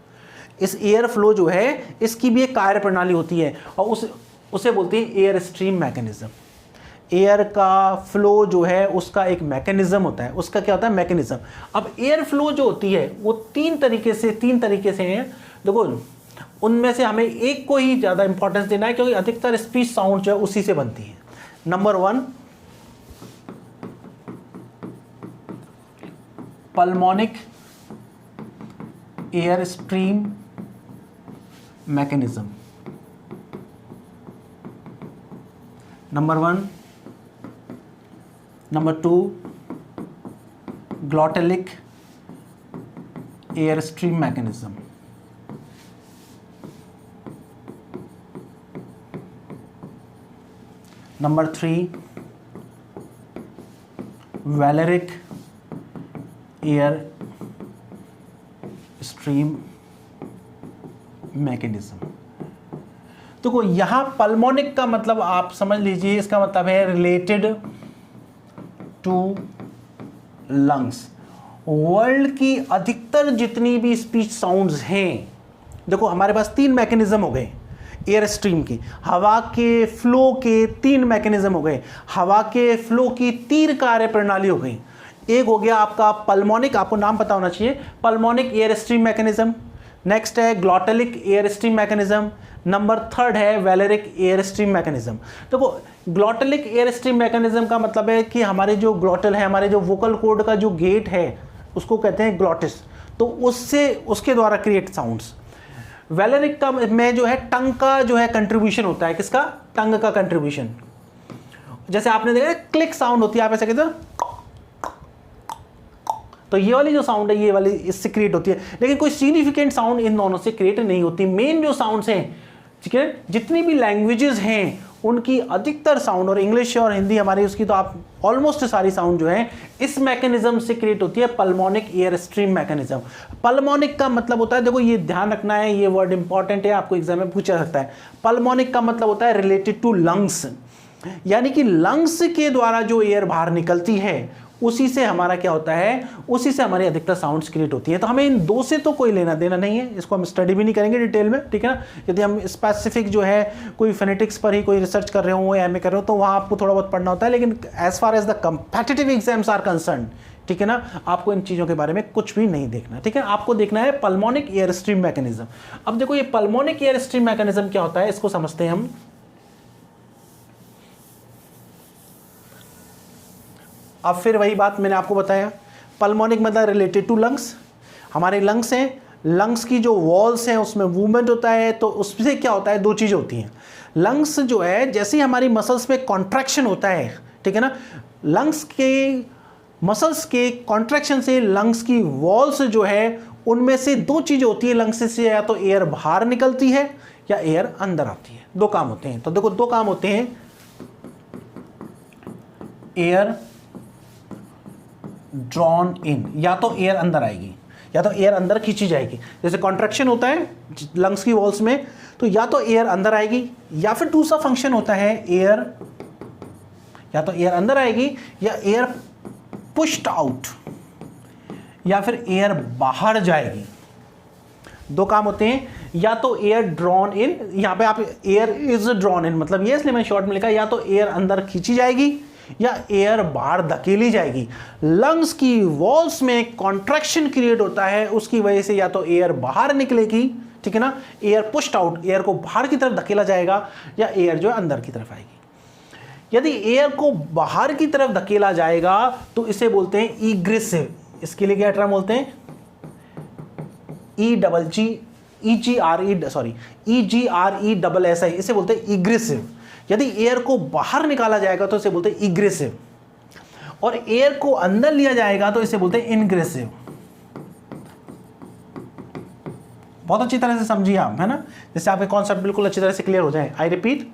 इस एयर फ्लो जो है इसकी भी एक कार्य प्रणाली होती है, और उसे बोलते हैं एयर स्ट्रीम मैकेनिज्म। एयर का फ्लो जो है उसका एक मैकेनिज्म होता है, उसका क्या होता है, मैकेनिज्म। अब एयर फ्लो जो होती है वो तीन तरीके से है। देखो, उनमें से हमें एक को ही ज़्यादा इंपॉर्टेंस देना है, क्योंकि अधिकतर स्पीच साउंड जो है उसी से बनती है। Number 1, pulmonic air stream mechanism. Number 1, number 2, glottalic air stream mechanism. Number 3, velaric air stream mechanism. देखो यहां पल्मोनिक का मतलब आप समझ लीजिए, इसका मतलब है रिलेटेड टू लंग्स। वर्ल्ड की अधिकतर जितनी भी स्पीच साउंड्स हैं, देखो हमारे पास 3 मैकेनिज्म हो गए एयर स्ट्रीम की, हवा के फ्लो के 3 मैकेनिज्म हो गए, हवा के फ्लो की 3 कार्य प्रणाली हो गई। एक हो गया आपका पल्मोनिक, आपको नाम पता होना चाहिए, pulmonic air stream mechanism. Next है ग्लॉटलिक एयर स्ट्रीम मैकेनिज्म। नंबर 3 है वैलेरिक एयर स्ट्रीम मैकेनिज्म। देखो ग्लॉटलिक एयर स्ट्रीम मैकेनिज्म का मतलब है कि हमारे जो ग्लॉटल है, हमारे जो वोकल कॉर्ड का जो गेट है उसको कहते हैं ग्लॉटिस, तो उससे उसके द्वारा क्रिएट साउंड्स। वैलेरिक का में जो है टंग का जो है कंट्रीब्यूशन होता है, किसका? टंग का कंट्रीब्यूशन। जैसे आपने देखा क्लिक साउंड होती है, आप ऐसे कहते हो, तो ये वाली जो साउंड है ये वाली इससे क्रिएट होती है, लेकिन कोई सिग्निफिकेंट साउंड इन दोनों से क्रिएट नहीं होती। मेन जो साउंड्स हैं, ठीक है, जितनी भी लैंग्वेजेस हैं उनकी अधिकतर साउंड, और इंग्लिश और हिंदी हमारी उसकी तो आप ऑलमोस्ट सारी साउंड जो है इस मैकेनिज्म से क्रिएट होती है, pulmonic air stream mechanism. Pulmonic का मतलब होता है, देखो ये ध्यान रखना है, ये वर्ड इंपॉर्टेंट है, आपको एग्जाम में पूछा सकता है। पल्मोनिक का मतलब होता है रिलेटेड टू लंग्स, यानी कि लंग्स के द्वारा जो एयर बाहर निकलती है उसी से हमारा क्या होता है, उसी से हमारी अधिकतर साउंड्स क्रिएट होती है। तो हमें इन दो से तो कोई लेना देना नहीं है, इसको हम स्टडी भी नहीं करेंगे डिटेल में, ठीक है ना। यदि हम स्पेसिफिक जो है कोई फोनेटिक्स पर ही कोई रिसर्च कर रहे हो या एमए कर रहे हो तो वहाँ आपको थोड़ा बहुत पढ़ना होता है, लेकिन as far as the competitive exams are concerned, ठीक है ना, आपको इन चीज़ों के बारे में कुछ भी नहीं देखना, ठीक है। आपको देखना है पल्मोनिक एयर स्ट्रीम मैकेनिज्म। अब देखो ये पल्मोनिक एयर स्ट्रीम मैकेनिज्म क्या होता है, इसको समझते हैं हम। अब फिर वही बात मैंने आपको बताया, पल्मोनिक मतलब रिलेटेड टू लंग्स। हमारे लंग्स हैं, लंग्स की जो वॉल्स हैं उसमें मूवमेंट होता है, तो उससे क्या होता है, 2 चीज़ें होती हैं। लंग्स जो है जैसे ही हमारी मसल्स में कॉन्ट्रैक्शन होता है, ठीक है ना, लंग्स के मसल्स के कॉन्ट्रैक्शन से लंग्स की वॉल्स जो है उनमें से 2 चीज़ें होती है लंग्स से, या तो एयर बाहर निकलती है या एयर अंदर आती है। 2 काम होते हैं। तो देखो 2 काम होते हैं, एयर ड्रॉन इन, या तो एयर अंदर आएगी या तो एयर अंदर खींची जाएगी। जैसे कॉन्ट्रैक्शन होता है लंग्स की वॉल्स में, तो या तो एयर अंदर आएगी, या फिर दूसरा फंक्शन होता है एयर, या तो एयर अंदर आएगी या एयर पुश्ड आउट, या फिर एयर बाहर जाएगी। 2 काम होते हैं, या तो एयर ड्रॉन इन, यहां पे आप एयर इज ड्रॉन इन मतलब ये, इसलिए मैंने शॉर्ट में लिखा, या तो एयर अंदर खींची जाएगी या एयर बाहर धकेली जाएगी। लंग्स की वॉल्स में कॉन्ट्रैक्शन क्रिएट होता है, उसकी वजह से या तो एयर बाहर निकलेगी, ठीक है ना, एयर पुश्ड आउट, एयर को बाहर की तरफ धकेला जाएगा, या एयर जो है अंदर की तरफ आएगी। यदि एयर को बाहर की तरफ धकेला जाएगा तो इसे बोलते हैं इग्रेसिव। इसके लिए क्या टर्म बोलते हैं, EGRESSI, इसे बोलते हैं इग्रेसिव। यदि एयर को बाहर निकाला जाएगा तो इसे बोलते हैं इग्रेसिव, और एयर को अंदर लिया जाएगा तो इसे बोलते हैं इनग्रेसिव। बहुत अच्छी तरह से समझिए आप, है ना, जिससे आपके कॉन्सेप्ट बिल्कुल अच्छी तरह से क्लियर हो जाए। आई रिपीट,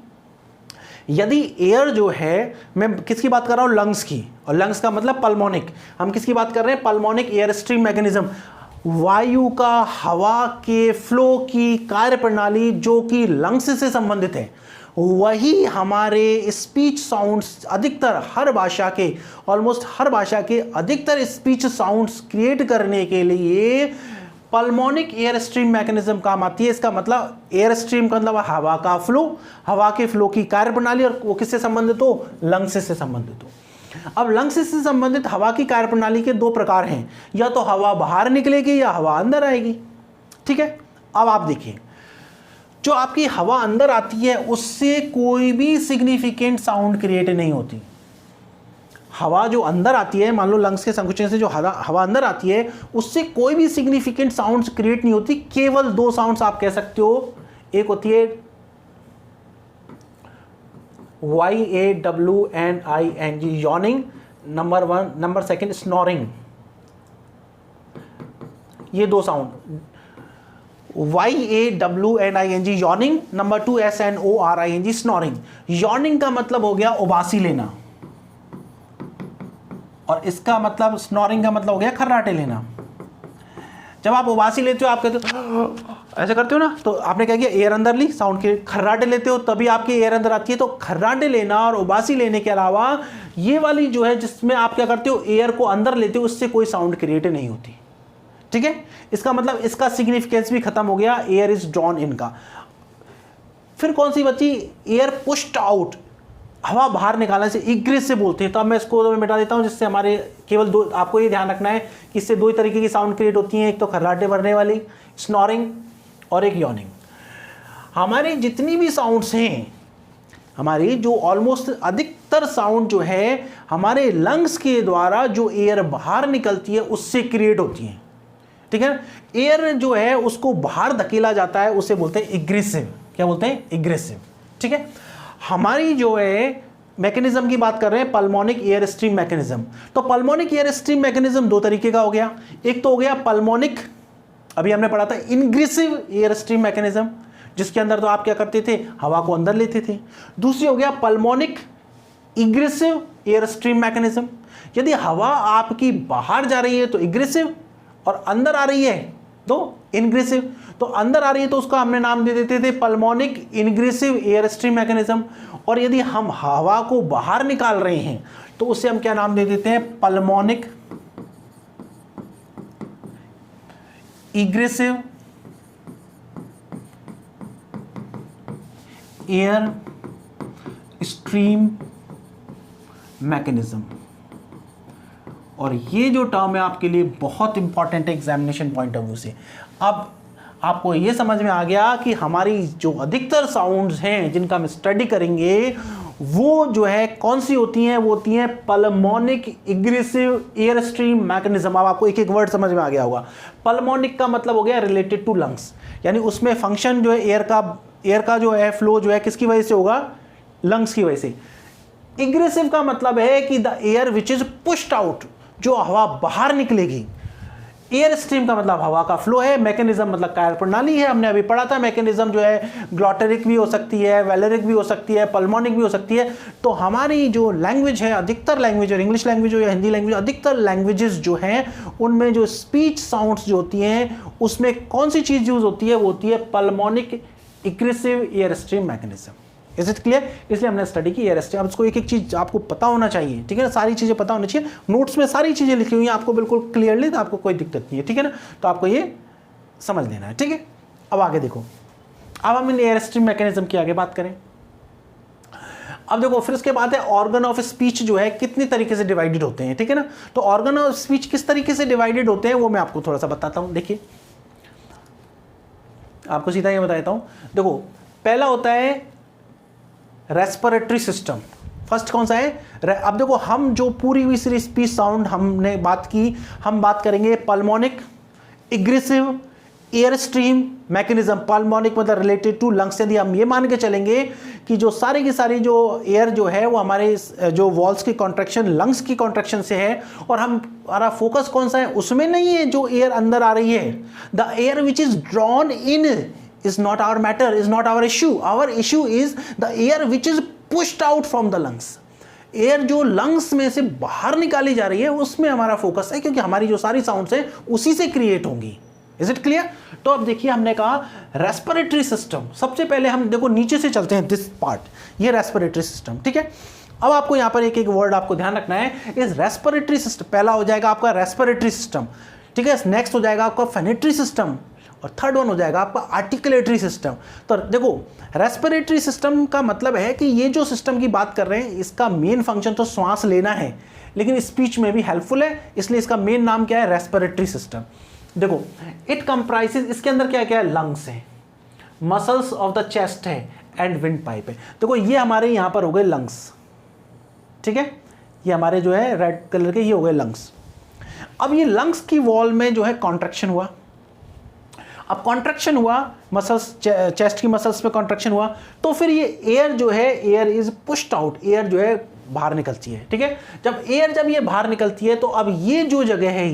यदि एयर जो है, मैं किसकी बात कर रहा हूं, लंग्स की, और लंग्स का मतलब पल्मोनिक, हम किसकी बात कर रहे हैं, पल्मोनिक एयर स्ट्रीम मैकेनिज्म। वायु का हवा के फ्लो की कार्य प्रणाली जो कि लंग्स से संबंधित है, वही हमारे स्पीच साउंड्स, अधिकतर हर भाषा के, ऑलमोस्ट हर भाषा के अधिकतर स्पीच साउंड्स क्रिएट करने के लिए पल्मोनिक एयर स्ट्रीम मैकेनिज्म काम आती है। इसका मतलब एयर स्ट्रीम का मतलब हवा का फ्लो, हवा के फ्लो की कार्य प्रणाली, और वो किससे संबंधित हो, लंग्स से संबंधित हो। अब लंग्स से संबंधित हवा की कार्य प्रणाली के 2 प्रकार हैं, या तो हवा बाहर निकलेगी या हवा अंदर आएगी, ठीक है। अब आप देखिए, जो आपकी हवा अंदर आती है उससे कोई भी सिग्निफिकेंट साउंड क्रिएट नहीं होती। हवा जो अंदर आती है, मान लो लंग्स के संकुचन से जो हवा अंदर आती है, उससे कोई भी सिग्निफिकेंट साउंड्स क्रिएट नहीं होती। केवल 2 साउंड्स आप कह सकते हो, एक होती है YAWNING यॉर्निंग, नंबर 2 स्नोरिंग। ये 2 sound, YAWNING yawning, number 2 SNORING snoring. Yawning का मतलब हो गया उबासी लेना, और इसका मतलब स्नोरिंग का मतलब हो गया खर्राटे लेना। जब आप उबासी लेते हो आप कहते हो ऐसे करते हो ना, तो आपने क्या किया, एयर अंदर ली, साउंड के खर्राटे लेते हो तभी आपकी एयर अंदर आती है। तो खर्राटे लेना और उबासी लेने के अलावा ये वाली जो है जिसमें आप क्या करते हो, एयर को अंदर लेते हो, उससे कोई साउंड क्रिएट नहीं होती। ठीक है, इसका मतलब इसका सिग्निफिकेंस भी खत्म हो गया, एयर इज ड्रॉन इन का। फिर कौन सी बची, एयर पुश्ड आउट, हवा बाहर निकालने से इग्रेस से बोलते हैं। तो अब मैं इसको मिटा देता हूं, जिससे हमारे केवल दो, आपको ये ध्यान रखना है कि इससे दो तरीके की साउंड क्रिएट होती हैं, एक तो खर्राटे भरने वाली स्नोरिंग और एक यॉर्निंग। हमारी जितनी भी साउंड्स हैं, हमारी जो ऑलमोस्ट अधिकतर साउंड जो है हमारे लंग्स के द्वारा जो एयर बाहर निकलती है उससे क्रिएट होती है। ठीक है, एयर जो है उसको बाहर धकेला जाता है, उसे बोलते हैं इग्रेसिव। क्या बोलते हैं, इग्रेसिव। ठीक है, हमारी जो है मैकेनिज्म की बात कर रहे हैं, पल्मोनिक एयर स्ट्रीम मैकेनिज्म। तो पल्मोनिक एयर स्ट्रीम मैकेनिज्म दो तरीके का हो गया, एक तो हो गया पल्मोनिक, अभी हमने पढ़ा था इनग्रेसिव एयर स्ट्रीम मैकेनिज्म, जिसके अंदर तो आप क्या करते थे, हवा को अंदर लेते थे। दूसरी हो गया pulmonic egressive air stream mechanism, यदि हवा आपकी बाहर जा रही है तो इग्रेसिव और अंदर आ रही है तो इनग्रेसिव। तो अंदर आ रही है तो उसका हमने नाम दे देते थे पल्मोनिक इनग्रेसिव एयर स्ट्रीम मैकेनिज्म, और यदि हम हवा को बाहर निकाल रहे हैं तो उसे हम क्या नाम दे देते हैं, pulmonic egressive air stream mechanism. और ये जो टर्म है आपके लिए बहुत इंपॉर्टेंट है एग्जामिनेशन पॉइंट ऑफ व्यू से। अब आपको ये समझ में आ गया कि हमारी जो अधिकतर साउंड्स हैं जिनका हम स्टडी करेंगे वो जो है कौन सी होती हैं, वो होती हैं pulmonic egressive air stream mechanism. अब आपको एक एक वर्ड समझ में आ गया होगा। पल्मोनिक का मतलब हो गया रिलेटेड टू लंग्स, यानी उसमें फंक्शन जो है एयर का जो है फ्लो जो है किसकी वजह से होगा, लंग्स की वजह से। इग्रेसिव का मतलब है कि the air which is pushed out, जो हवा बाहर निकलेगी। एयर स्ट्रीम का मतलब हवा का फ्लो है, मैकेनिज्म मतलब कार्य प्रणाली है। हमने अभी पढ़ा था मैकेनिज्म जो है ग्लॉटरिक भी हो सकती है, वेलरिक भी हो सकती है, पल्मोनिक भी हो सकती है। तो हमारी जो लैंग्वेज है, अधिकतर लैंग्वेज, और इंग्लिश लैंग्वेज हो या हिंदी लैंग्वेज, अधिकतर लैंग्वेजेस जो हैं उनमें जो स्पीच साउंड्स जो होती हैं उसमें कौन सी चीज़ यूज होती है, वो होती है pulmonic egressive air stream mechanism. Is it clear? इसलिए हमने स्टडी की एयर स्ट्रीम। अब इसको एक एक चीज आपको पता होना चाहिए, ठीक है ना, सारी चीजें पता होनी चाहिए। नोट्स में सारी चीजें लिखी हुई हैं आपको बिल्कुल क्लियरली, तो आपको कोई दिक्कत नहीं है, ठीक है ना। तो आपको ये समझ लेना है, ठीक है। अब आगे देखो, अब हम इन एयर स्ट्रीम मैकेनिज्म की आगे बात करें। अब देखो फिर उसके बाद है ऑर्गन ऑफ स्पीच जो है कितनी तरीके से डिवाइडेड होते हैं, ठीक है ना। तो ऑर्गन ऑफ स्पीच किस तरीके से डिवाइडेड होते हैं वो मैं आपको थोड़ा सा बताता हूं। देखिए आपको सीधा ये बताता हूं। देखो पहला होता है रेस्पिरेटरी सिस्टम। फर्स्ट कौन सा है? अब देखो हम जो पूरी हुई सीरीज स्पीच साउंड हमने बात की, हम बात करेंगे pulmonic egressive air stream mechanism. Pulmonic मतलब रिलेटेड टू लंग्स। यदि हम ये मान के चलेंगे कि जो सारी की सारी जो एयर जो है वो हमारे जो वॉल्स की कॉन्ट्रैक्शन, लंग्स की कॉन्ट्रैक्शन से है, और हमारा फोकस कौन सा है, उसमें नहीं है जो एयर अंदर आ रही है। The air which is drawn in is not our matter, is not our issue. Our issue is the air which is pushed out from the lungs. Air जो लंग्स में से बाहर निकाली जा रही है उसमें हमारा फोकस है, क्योंकि हमारी जो सारी साउंड्स हैं उसी से क्रिएट होंगी। Is it clear? तो अब देखिए हमने कहा रेस्पिरेटरी सिस्टम। सबसे पहले हम देखो नीचे से चलते हैं, दिस पार्ट, ये रेस्पिरेटरी सिस्टम, ठीक है। अब आपको यहां पर एक एक वर्ड आपको ध्यान रखना है। इस रेस्पिरेटरी सिस्टम, पहला हो जाएगा आपका रेस्पिरेटरी सिस्टम, ठीक है। नेक्स्ट हो जाएगा आपका फेनेटरी सिस्टम, और थर्ड वन हो जाएगा आपका आर्टिकुलेटरी सिस्टम। तो देखो रेस्पिरेटरी सिस्टम का मतलब है कि ये जो सिस्टम की बात कर रहे हैं इसका मेन फंक्शन तो श्वास लेना है, लेकिन स्पीच में भी हेल्पफुल है, इसलिए इसका मेन नाम क्या है, रेस्पिरेटरी सिस्टम। देखो इट कंप्राइजेस, इसके अंदर क्या क्या है, लंग्स है, मसल्स ऑफ द चेस्ट है, एंड विंड पाइप है। देखो ये हमारे यहाँ पर हो गए लंग्स, ठीक है, ये हमारे जो है रेड कलर के ये हो गए लंग्स। अब ये लंग्स की वॉल में जो है कॉन्ट्रैक्शन हुआ। अब कॉन्ट्रैक्शन हुआ, मसल्स, चेस्ट की मसल्स पे कॉन्ट्रैक्शन हुआ, तो फिर ये एयर जो है, air is pushed out, air जो है बाहर निकलती है, ठीक है। जब ये बाहर निकलती है तो अब ये जो जगह है,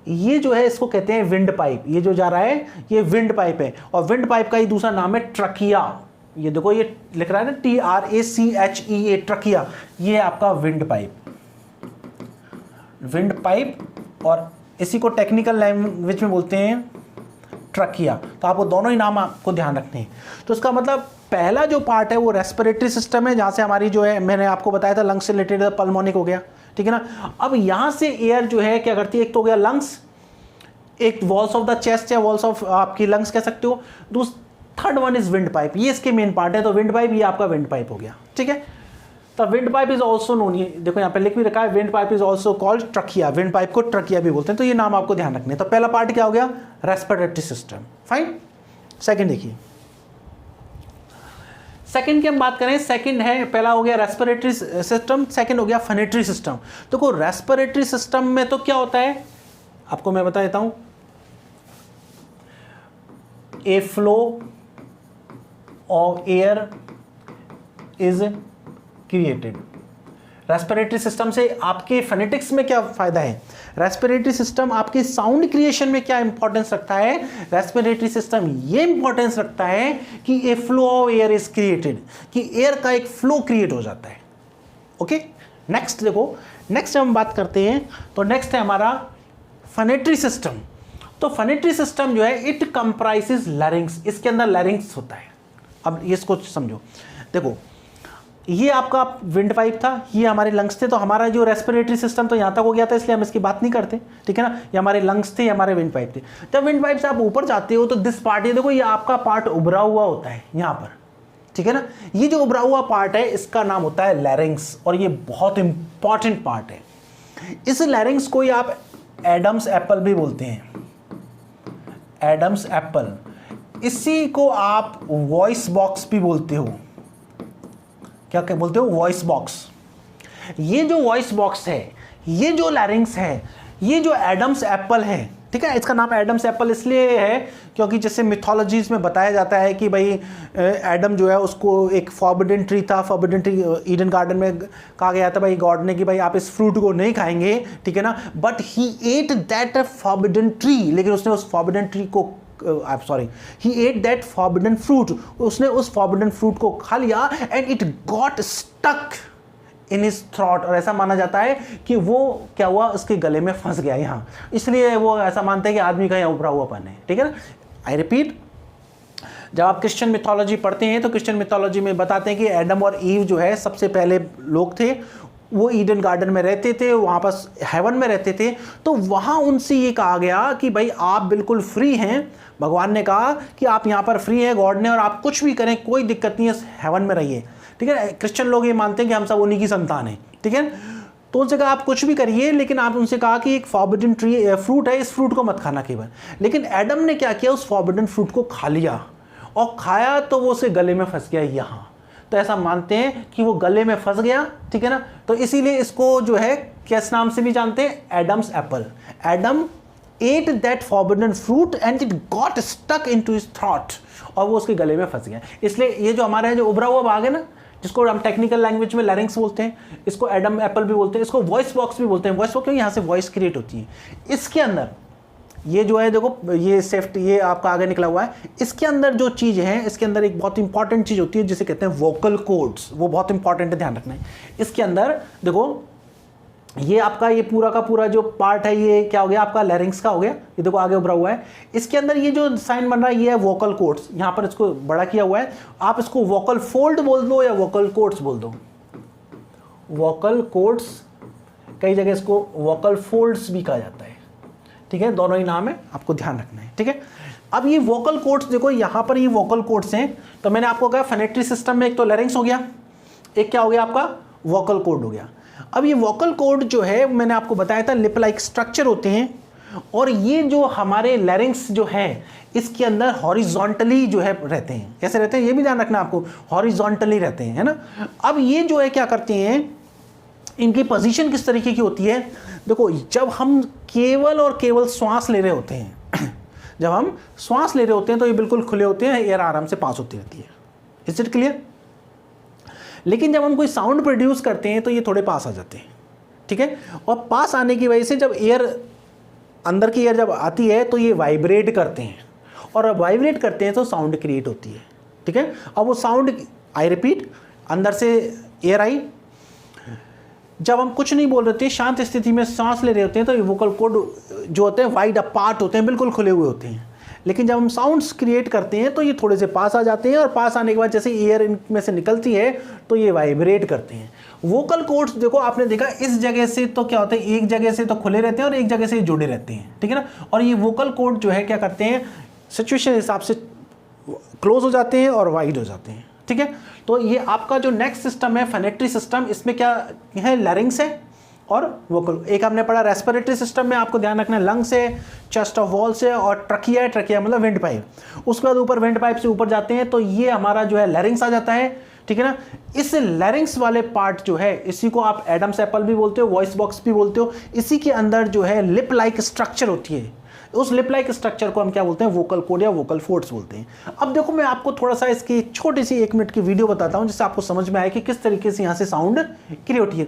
ये जो है इसको कहते हैं विंड पाइप। ये जो जा रहा है ये विंड पाइप है, और विंड पाइप का ही दूसरा नाम है ट्रकिया। ये देखो ये लिख रहा है ना TRACHEA, ट्रकिया, ये आपका विंड पाइप। और इसी को टेक्निकल लैंग्वेज में बोलते हैं ट्रकिया। तो आपको दोनों ही नाम आपको ध्यान रखने हैं। तो इसका मतलब पहला जो पार्ट है वो रेस्पिरेटरी सिस्टम है, जहाँ से हमारी जो है मैंने आपको बताया था लंग्स से रिलेटेड पल्मोनिक हो गया, ठीक है ना। अब यहाँ से एयर जो है क्या करती है, एक तो हो गया लंग्स, एक वॉल्स ऑफ द चेस्ट या वॉल्स ऑफ आपकी लंग्स कह सकते हो, third one is wind pipe, ये इसके मेन पार्ट है। तो विंड पाइप, ये आपका विंड पाइप हो गया, ठीक है। तो wind pipe is also known, ये देखो यहाँ पे लिख भी रखा है, wind pipe is also called trachea, wind pipe को ट्रकिया भी बोलते हैं। तो ये नाम आपको ध्यान रखने। तो पहला पार्ट क्या हो गया, रेस्पिरेटरी सिस्टम, फाइन। सेकंड देखिए, सेकंड की हम बात करें, सेकंड है, पहला हो गया रेस्पिरेटरी सिस्टम, सेकंड हो गया फनेटरी सिस्टम। तो रेस्पिरेटरी सिस्टम में तो क्या होता है आपको मैं बता देता हूं, ए flow of air is created. Respiratory system से आपके फोनेटिक्स में क्या फायदा है, रेस्पिरेटरी सिस्टम आपके साउंड क्रिएशन में क्या इंपॉर्टेंस रखता है, रेस्पिरेटरी सिस्टम ये इंपॉर्टेंस रखता है कि ए flow of air is created, कि एयर का एक फ्लो क्रिएट हो जाता है। ओके, नेक्स्ट देखो, नेक्स्ट हम बात करते हैं, तो नेक्स्ट है हमारा फोनेटरी सिस्टम। तो फोनेटरी सिस्टम जो है इट कंप्राइजेस लैरिंग्स, इसके अंदर लैरिंग्स होता है। अब इसको समझो, देखो ये आपका विंड पाइप था, ये हमारे लंग्स थे। तो हमारा जो रेस्पिरेटरी सिस्टम तो यहाँ तक हो गया था, इसलिए हम इसकी बात नहीं करते, ठीक है ना। ये हमारे लंग्स थे, ये हमारे विंड पाइप थे। जब विंड पाइप से आप ऊपर जाते हो तो दिस पार्ट, ये देखो ये आपका पार्ट उभरा हुआ होता है यहाँ पर, ठीक है ना। ये जो उभरा हुआ पार्ट है इसका नाम होता है लैरिंग्स, और ये बहुत इंपॉर्टेंट पार्ट है। इस लैरिंग्स को आप एडम्स एप्पल भी बोलते हैं, एडम्स एप्पल। इसी को आप वॉइस बॉक्स भी बोलते हो, क्या क्या बोलते हो, वॉइस बॉक्स। ये जो वॉइस बॉक्स है, ये जो लैरिंग्स है, ये जो एडम्स एप्पल है, ठीक है। इसका नाम एडम्स एप्पल इसलिए है क्योंकि जैसे मिथोलॉजीज में बताया जाता है कि भाई एडम जो है उसको एक फॉरबिडन ट्री था, फॉरबिडन ट्री ईडन गार्डन में कहा गया था भाई गॉड ने कि भाई आप इस फ्रूट को नहीं खाएंगे, ठीक है ना। But he at that forbidden tree, लेकिन उसने उस फॉरबिडन ट्री को he ate that forbidden fruit, उसने उस forbidden fruit को खा लिया and it got stuck in his throat, और ऐसा माना जाता है कि वो क्या हुआ, उसके गले में फंस गया यहाँ, इसलिए वो ऐसा मानते हैं कि आदमी का यहाँ उभरा हुआ पन है, ठीक है ना। आई रिपीट, जब आप क्रिश्चियन मिथोलॉजी पढ़ते हैं तो क्रिश्चियन मिथोलॉजी में बताते हैं कि एडम और ईव जो है सबसे पहले लोग थे, वो ईडन गार्डन में रहते थे, वहाँ पर हेवन में रहते थे। तो वहाँ उनसे ये कहा गया कि भाई आप बिल्कुल फ्री हैं, भगवान ने कहा कि आप यहाँ पर फ्री हैं, गॉड ने, और आप कुछ भी करें कोई दिक्कत नहीं है, हेवन में रहिए, ठीक है। क्रिश्चियन लोग ये मानते हैं कि हम सब उन्हीं की संतान हैं, ठीक है। तो उनसे कहा आप कुछ भी करिए, लेकिन आप उनसे कहा कि एक फॉरबिडन ट्री फ्रूट है, इस फ्रूट को मत खाना केवल। लेकिन एडम ने क्या किया, उस फॉरबिडन फ्रूट को खा लिया, और खाया तो वो उसके गले में फंस गया यहाँ। तो ऐसा मानते हैं कि वो गले में फंस गया, ठीक है ना। तो इसीलिए इसको जो है किस नाम से भी जानते हैं, Adam's apple. Adam ate that forbidden fruit and it got stuck into his throat, और वो उसके गले में फंस गया। इसलिए ये जो हमारा है जो उभरा हुआ भाग है ना, जिसको हम टेक्निकल लैंग्वेज में लैरिंग्स बोलते हैं, इसको एडम एप्पल भी बोलते हैं, इसको वॉइस बॉक्स भी बोलते हैं। वॉइस बॉक्स क्यों, यहाँ से वॉइस क्रिएट होती है। इसके अंदर ये जो है देखो, ये सेफ्टी, ये आपका आगे निकला हुआ है, इसके अंदर जो चीज़ है, इसके अंदर एक बहुत इंपॉर्टेंट चीज़ होती है जिसे कहते हैं वोकल कॉर्ड्स, वो बहुत इंपॉर्टेंट है, ध्यान रखना है। इसके अंदर देखो, ये आपका ये पूरा का पूरा जो पार्ट है, ये क्या हो गया आपका, लैरिंग्स का हो गया। ये देखो आगे उभरा हुआ है, इसके अंदर ये जो साइन बन रहा है ये है वोकल कॉर्ड्स, यहाँ पर इसको बड़ा किया हुआ है। आप इसको वोकल फोल्ड बोल दो या वोकल कॉर्ड्स बोल दो, वोकल कॉर्ड्स, कई जगह इसको वोकल फोल्ड्स भी कहा जाता है, ठीक है। दोनों ही नाम है, आपको ध्यान रखना है, ठीक है। अब ये वोकल कॉर्ड्स देखो, यहाँ पर ये वोकल कॉर्ड्स हैं। तो मैंने आपको कहा फोनेटरी सिस्टम में एक तो लैरिंग्स हो गया, एक क्या हो गया आपका, वोकल कॉर्ड हो गया। अब ये वोकल कॉर्ड जो है मैंने आपको बताया था लिप लाइक स्ट्रक्चर होते हैं, और ये जो हमारे लैरिंग्स जो है इसके अंदर हॉरिजॉन्टली जो है रहते हैं। कैसे रहते हैं ये भी ध्यान रखना आपको, हॉरिजॉन्टली रहते हैं, है ना। अब ये जो है क्या करते हैं, इनकी पोजीशन किस तरीके की होती है, देखो जब हम केवल और केवल श्वास ले रहे होते हैं जब हम श्वास ले रहे होते हैं तो ये बिल्कुल खुले होते हैं, एयर आराम से पास होती रहती है। Is it clear. लेकिन जब हम कोई साउंड प्रोड्यूस करते हैं तो ये थोड़े पास आ जाते हैं, ठीक है। और पास आने की वजह से जब एयर, अंदर की एयर जब आती है तो ये वाइब्रेट करते हैं, और अब वाइब्रेट करते हैं तो साउंड क्रिएट होती है, ठीक है। अब वो साउंड, आई रिपीट, अंदर से एयर आई, जब हम कुछ नहीं बोल रहे थे, शांत स्थिति में सांस ले रहे होते हैं, तो ये वोकल कॉर्ड जो होते हैं वाइड अपार्ट होते हैं, बिल्कुल खुले हुए होते हैं। लेकिन जब हम साउंड्स क्रिएट करते हैं तो ये थोड़े से पास आ जाते हैं, और पास आने के बाद जैसे एयर इनमें से निकलती है तो ये वाइब्रेट करते हैं। वोकल कॉर्ड्स देखो आपने देखा इस जगह से तो क्या होता है, एक जगह से तो खुले रहते हैं और एक जगह से जुड़े रहते हैं, ठीक है ना। और ये वोकल कॉर्ड जो है क्या करते हैं, सिचुएशन हिसाब से क्लोज हो जाते हैं और वाइड हो जाते हैं, ठीक है। तो ये आपका जो नेक्स्ट सिस्टम है फेनेट्री सिस्टम, इसमें क्या है, लैरिंग्स है और वोकल। एक आपने पढ़ा रेस्पिरेटरी सिस्टम में आपको ध्यान रखना है लंग्स है, चेस्ट ऑफ वॉल्स है और ट्रकिया है, ट्रकिया मतलब विंड पाइप। उसके बाद ऊपर विंड पाइप से ऊपर जाते हैं तो ये हमारा जो है लैरिंग्स आ जाता है, ठीक है ना। इस लैरिंग्स वाले पार्ट जो है इसी को आप एडम्स एप्पल भी बोलते हो, वॉइस बॉक्स भी बोलते हो। इसी के अंदर जो है लिप लाइक स्ट्रक्चर होती है, उस लिप लाइक स्ट्रक्चर को हम क्या बोलते हैं, वोकल कॉर्ड या वोकल फोर्ट्स बोलते हैं। अब देखो मैं आपको थोड़ा सा इसकी छोटी सी 1 मिनट की वीडियो बताता हूं जिससे आपको समझ में आए कि किस तरीके से यहां से साउंड क्रिएट होती है।